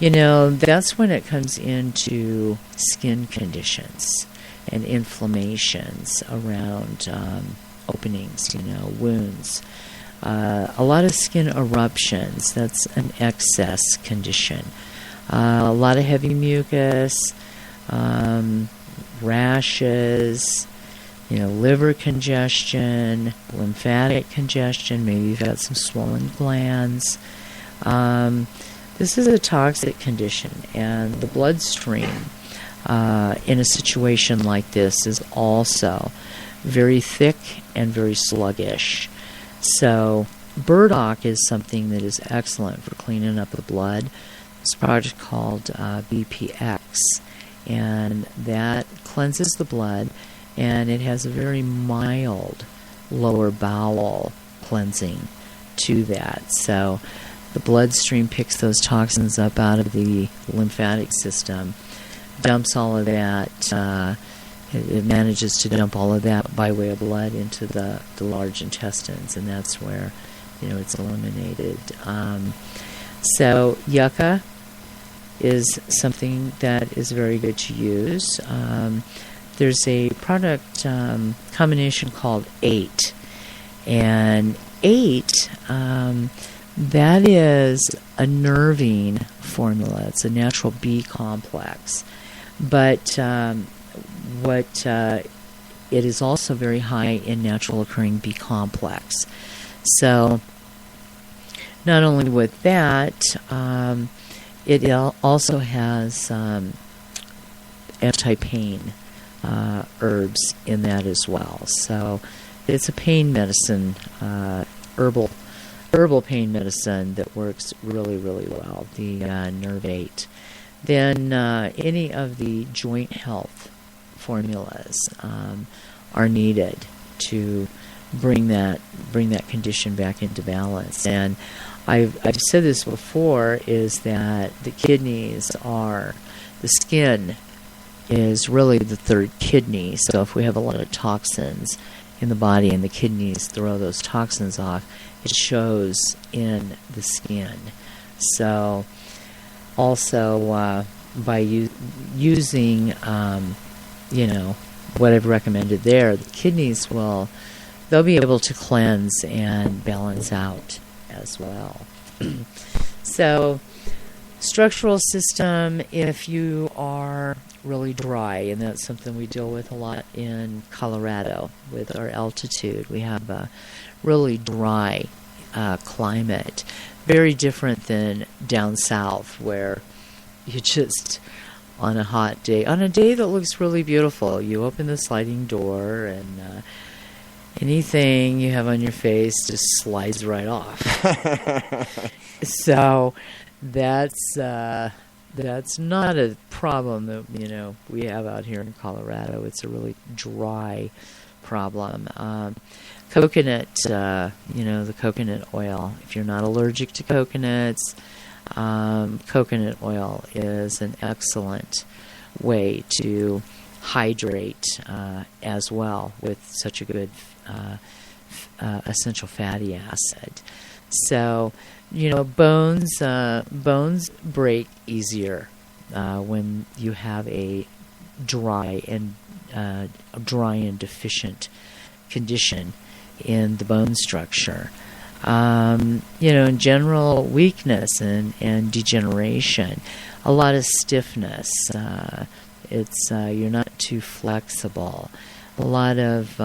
That's when it comes into skin conditions. and inflammations around openings, wounds. A lot of skin eruptions, that's an excess condition. A lot of heavy mucus, rashes, liver congestion, lymphatic congestion, maybe you've got some swollen glands. This is a toxic condition, and the bloodstream in a situation like this is also very thick and very sluggish. So burdock is something that is excellent for cleaning up the blood. This product is called BPX, and that cleanses the blood, and it has a very mild lower bowel cleansing to that. So the bloodstream picks those toxins up out of the lymphatic system, dumps all of that, it manages to dump all of that by way of blood into the large intestines, and that's where, it's eliminated. So yucca is something that is very good to use. There's a product combination called 8, and 8, that is a nervine formula. It's a natural B complex, but it is also very high in natural occurring B complex. So not only with that, it also has anti-pain herbs in that as well. So it's a pain medicine, herbal pain medicine that works really, really well, the Nerve 8. Then any of the joint health formulas are needed to bring that condition back into balance. And I've said this before, is that the skin is really the third kidney. So if we have a lot of toxins in the body and the kidneys throw those toxins off, it shows in the skin. So also by using what I've recommended there, the kidneys they'll be able to cleanse and balance out as well. So structural system, if you are really dry, and that's something we deal with a lot in Colorado with our altitude. We have a really dry climate, very different than down south, where you just, on a hot day, on a day that looks really beautiful, you open the sliding door and anything you have on your face just slides right off. So that's not a problem that we have out here in Colorado. It's a really dry problem. Coconut, the coconut oil. If you're not allergic to coconuts, coconut oil is an excellent way to hydrate as well with such a good essential fatty acid. So, bones break easier when you have a dry and deficient condition in the bone structure. In general, weakness and degeneration, a lot of stiffness. You're not too flexible. A lot of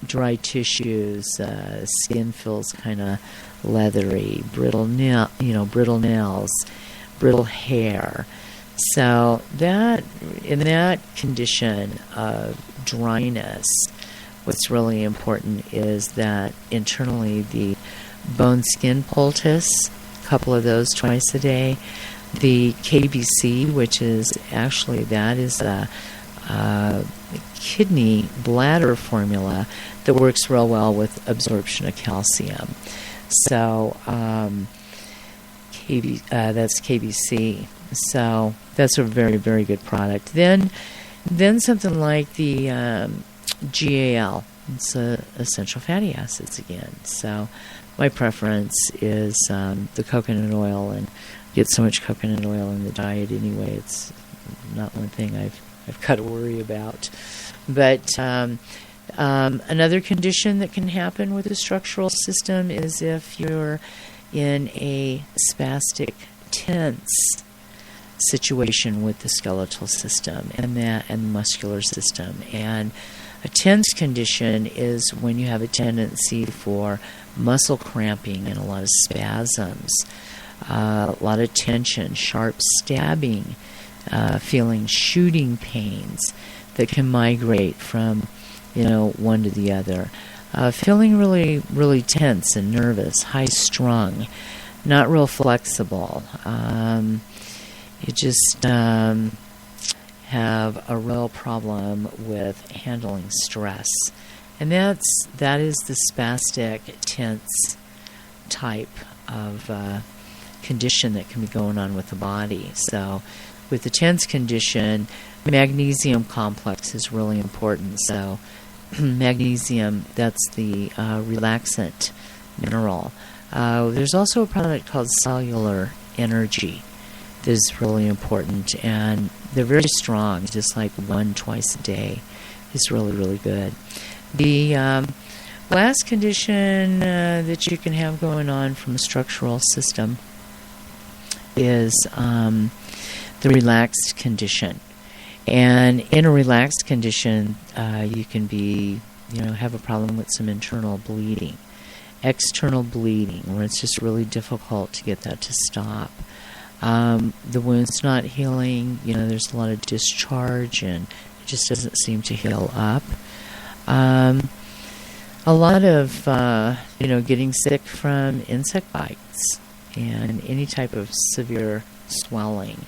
dry tissues. Skin feels kind of leathery, brittle nails, brittle hair. So in that condition of dryness, what's really important is that internally the bone skin poultice, a couple of those twice a day. The KBC, which is actually, that is a kidney bladder formula that works real well with absorption of calcium. So that's KBC. So that's a very, very good product. Then something like the GAL. It's essential fatty acids again. So my preference is the coconut oil, and get so much coconut oil in the diet anyway. It's not one thing I've I've got to worry about. But another condition that can happen with the structural system is if you're in a spastic tense situation with the skeletal system and the muscular system. And a tense condition is when you have a tendency for muscle cramping and a lot of spasms, a lot of tension, sharp stabbing, feeling shooting pains that can migrate from, one to the other. Feeling really, really tense and nervous, high-strung, not real flexible. You just have a real problem with handling stress. And that is the spastic tense type of condition that can be going on with the body. So with the tense condition, magnesium complex is really important. So magnesium, that's the relaxant mineral. There's also a product called Cellular Energy that is really important, and they're very strong, just like 1 twice a day is really, really good. The last condition that you can have going on from a structural system is the relaxed condition. And in a relaxed condition, you can be, have a problem with some internal bleeding, external bleeding, where it's just really difficult to get that to stop. The wound's not healing, there's a lot of discharge and it just doesn't seem to heal up. A lot of, getting sick from insect bites and any type of severe swelling.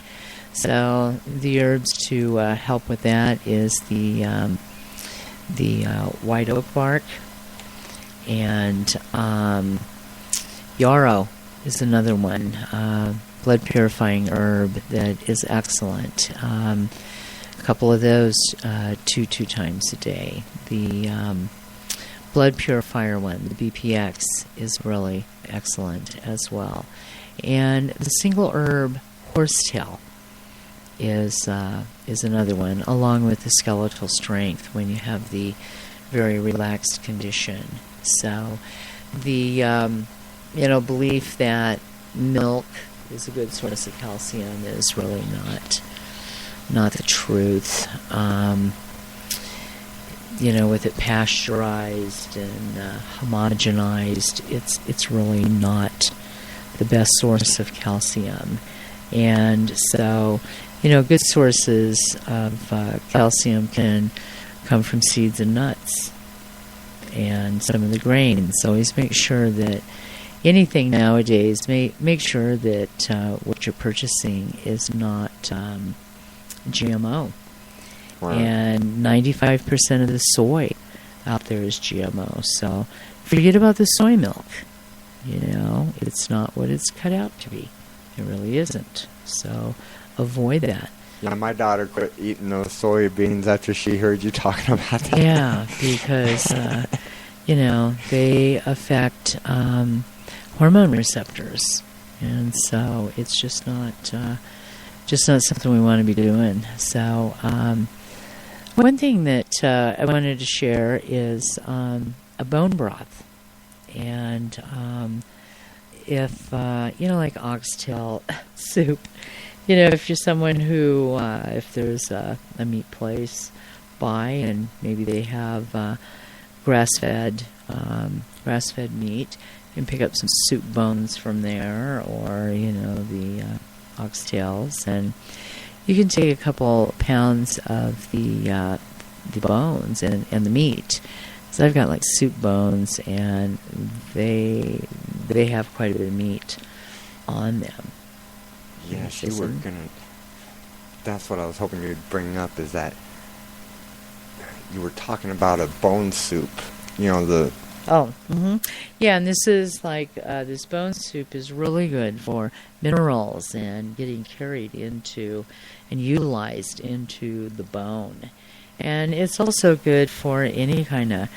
So the herbs to help with that is the white oak bark, and yarrow is another one, blood purifying herb that is excellent. A couple of those two times a day. The blood purifier one, the BPX, is really excellent as well. And the single herb horsetail is another one, along with the skeletal strength when you have the very relaxed condition. So the belief that milk is a good source of calcium is really not the truth. With it pasteurized and homogenized, it's really not the best source of calcium. And so, good sources of calcium can come from seeds and nuts and some of the grains. So always make sure that anything nowadays, make sure that what you're purchasing is not GMO. Wow. And 95% of the soy out there is GMO. So forget about the soy milk. It's not what it's cut out to be. It really isn't. So avoid that. Yeah, my daughter quit eating those soybeans after she heard you talking about that. Yeah, because, they affect hormone receptors. And so it's just not something we want to be doing. So one thing that I wanted to share is a bone broth. And if, like oxtail soup, if you're someone who, if there's a meat place by and maybe they have grass-fed meat, you can pick up some soup bones from there, or, the oxtails, and you can take a couple pounds of the bones and the meat. So I've got like soup bones, and they have quite a bit of meat on them. Yes, you were gonna. That's what I was hoping you'd bring up, is that you were talking about a bone soup. The. Oh, yeah, and this is like this bone soup is really good for minerals and getting carried into and utilized into the bone. And it's also good for any kind of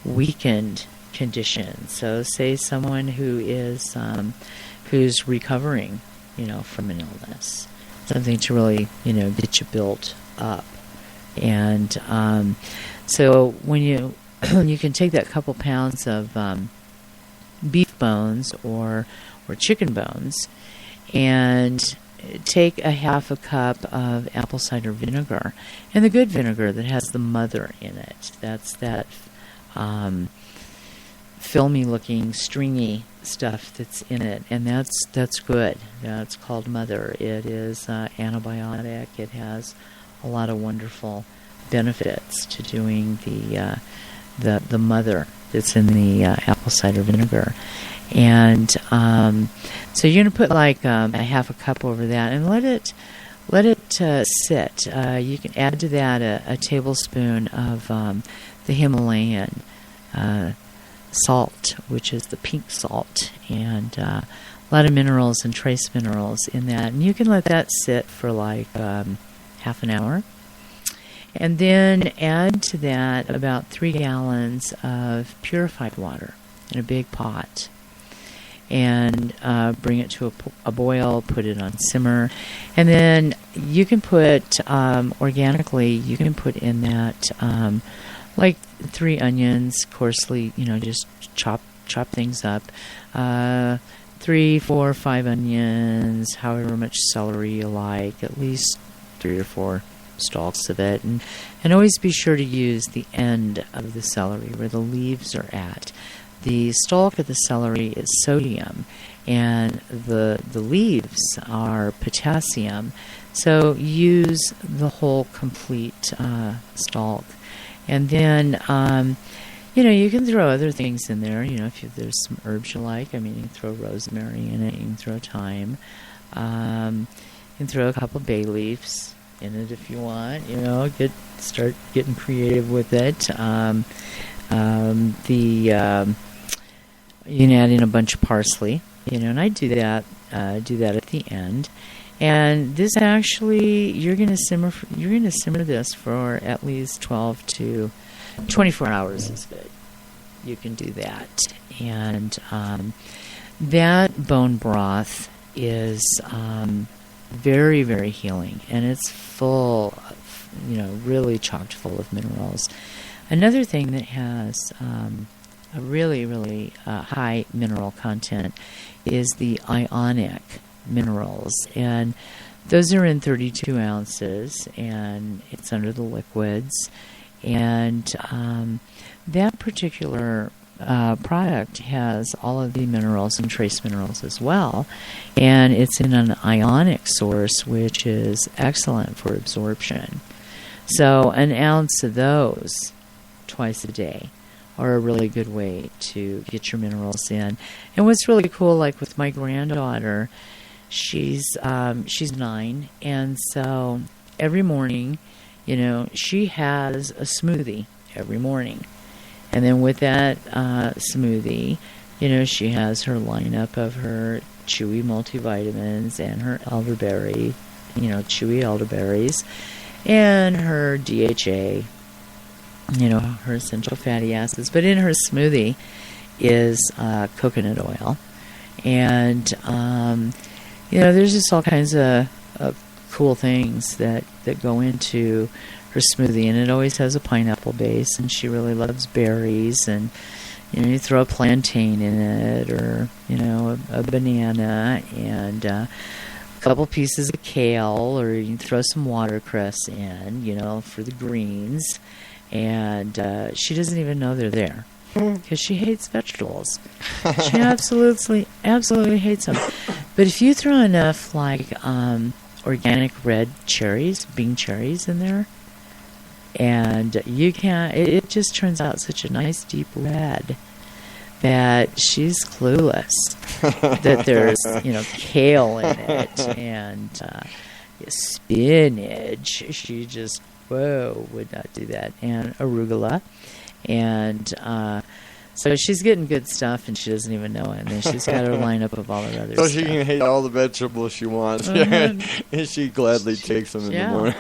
weakened condition. So say someone who is who's recovering, from an illness, something to really, get you built up And so when you you can take that couple pounds of beef bones or chicken bones and take a half a cup of apple cider vinegar, and the good vinegar that has the mother in it. That's that filmy looking stringy stuff that's in it, and that's good. That's called mother. It is antibiotic. It has a lot of wonderful benefits to doing the mother that's in the apple cider vinegar. And so you're going to put like a half a cup over that and let it sit. You can add to that a tablespoon of the Himalayan salt, which is the pink salt, and a lot of minerals and trace minerals in that. And you can let that sit for like half an hour. And then add to that about 3 gallons of purified water in a big pot. And bring it to a boil, put it on simmer. And then you can put, organically, you can put in that like 3 onions, coarsely, just chop things up. 3, 4, 5 onions, however much celery you like, at least 3 or 4 stalks of it. And always be sure to use the end of the celery where the leaves are at. The stalk of the celery is sodium, and the leaves are potassium. So use the whole complete stalk. And then, you can throw other things in there. If there's some herbs you like, you can throw rosemary in it. You can throw thyme. You can throw a couple bay leaves in it if you want. Start getting creative with it. You can add in a bunch of parsley, and I do that at the end. And this actually, you're going to simmer this for at least 12 to 24 hours is good. You can do that. And that bone broth is very, very healing, and it's full of, really chocked full of minerals. Another thing that has a really, really high mineral content is the ionic minerals, and those are in 32 ounces, and it's under the liquids. And that particular product has all of the minerals and trace minerals as well, and it's in an ionic source, which is excellent for absorption. So an ounce of those twice a day are a really good way to get your minerals in. And what's really cool, like with my granddaughter, she's 9, and so every morning, she has a smoothie every morning. And then with that smoothie, she has her lineup of her chewy multivitamins and her elderberry, chewy elderberries, and her DHA, her essential fatty acids. But in her smoothie is coconut oil. And, there's just all kinds of cool things that go into her smoothie. And it always has a pineapple base, and she really loves berries. And, you throw a plantain in it, or, a banana, and a couple pieces of kale, or you can throw some watercress in, for the greens. And she doesn't even know they're there because she hates vegetables. She absolutely hates them. But if you throw enough organic red cherries, bean cherries in there, and it just turns out such a nice deep red that she's clueless that there's kale in it and spinach. She just would not do that. And arugula. And so she's getting good stuff, and she doesn't even know it. And then she's got her lineup of all her other stuff. So she can hate all the vegetables she wants. Mm-hmm. And she gladly takes them in the morning.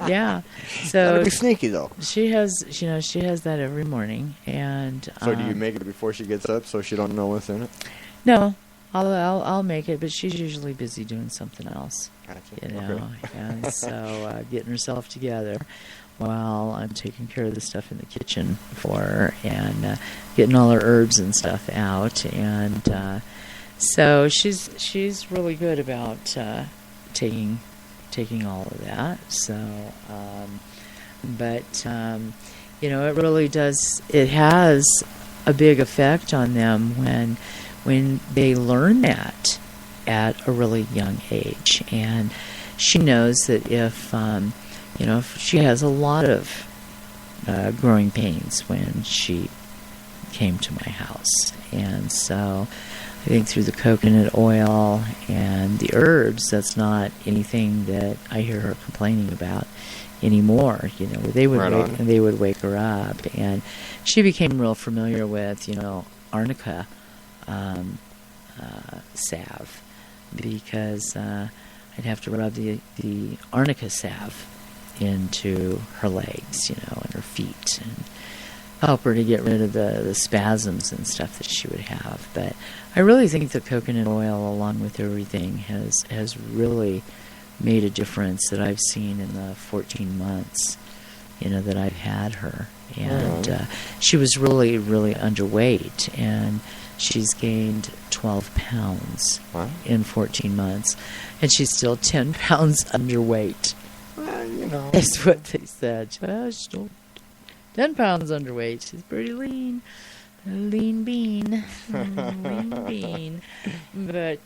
Yeah. So that'd be sneaky, though. She has that every morning. And so do you make it before she gets up so she don't know what's in it? No. I'll make it, but she's usually busy doing something else. Gotcha. Okay. And so getting herself together. while I'm taking care of the stuff in the kitchen for her and getting all her herbs and stuff out. And so she's really good about taking all of that. So, but it really does. It has a big effect on them when they learn that at a really young age. And she knows that if she has a lot of growing pains when she came to my house. And so I think through the coconut oil and the herbs, that's not anything that I hear her complaining about anymore. They would wake her up, and she became real familiar with arnica salve, because I'd have to rub the arnica salve into her legs, and her feet, and help her to get rid of the spasms and stuff that she would have. But I really think the coconut oil, along with everything, has really made a difference that I've seen in the 14 months, that I've had her. And she was really, really underweight, and she's gained 12 pounds in 14 months, and she's still 10 pounds underweight. Well, That's what they said. Well, she's still 10 pounds underweight. She's pretty lean. A lean bean. Lean bean. But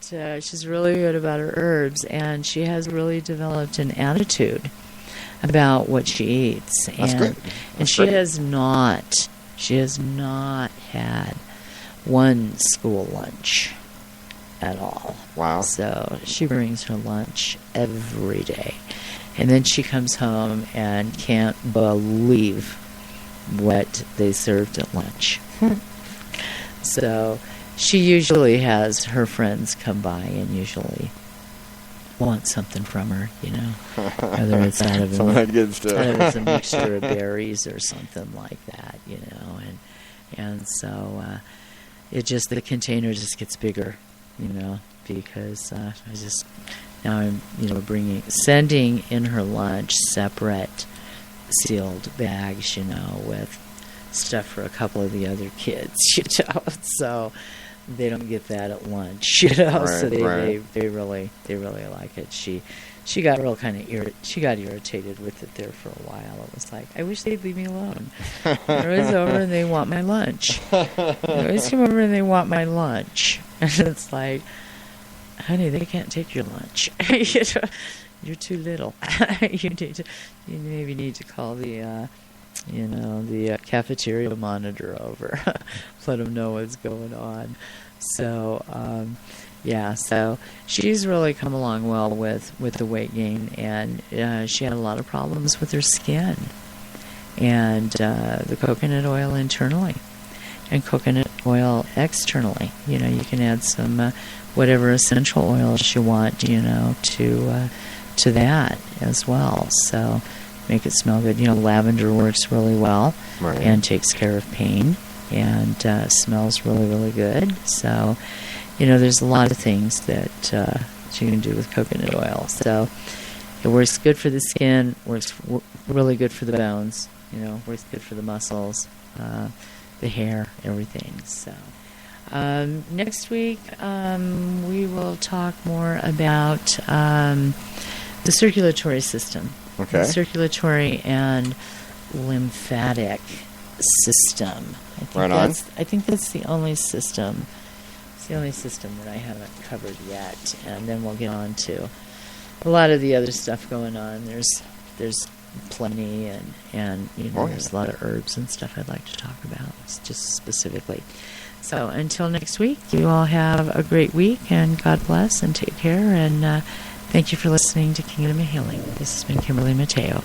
she's really good about her herbs, and she has really developed an attitude about what she eats. That's good. And she has not had one school lunch at all. Wow. So she brings her lunch every day. And then she comes home and can't believe what they served at lunch. So she usually has her friends come by and usually want something from her, whether it's out of a mixture of berries or something like that, and so the container just gets bigger, because I'm sending in her lunch separate sealed bags, with stuff for a couple of the other kids, so they don't get that at lunch, so they really like it. She got she got irritated with it there for a while. It was like, I wish they'd leave me alone. They're always over and they want my lunch. They always come over and they want my lunch. And it's like, honey, they can't take your lunch. You're too little. You maybe need to call the cafeteria monitor over. Let them know what's going on. So, so she's really come along well with the weight gain, and she had a lot of problems with her skin. And the coconut oil internally and coconut oil externally. You can add some whatever essential oils you want, to that as well. So make it smell good. Lavender works really well and takes care of pain and smells really, really good. So, there's a lot of things that you can do with coconut oil. So it works good for the skin, works really good for the bones, works good for the muscles, the hair, everything. So next week we will talk more about the circulatory system. Okay. The circulatory and lymphatic system. I think that's the only system. It's the only system that I haven't covered yet. And then we'll get on to a lot of the other stuff going on. There's plenty, and there's a lot of herbs and stuff I'd like to talk about, just specifically. So until next week, you all have a great week, and God bless, and take care, and thank you for listening to Kingdom of Healing. This has been Kimberly Mateo.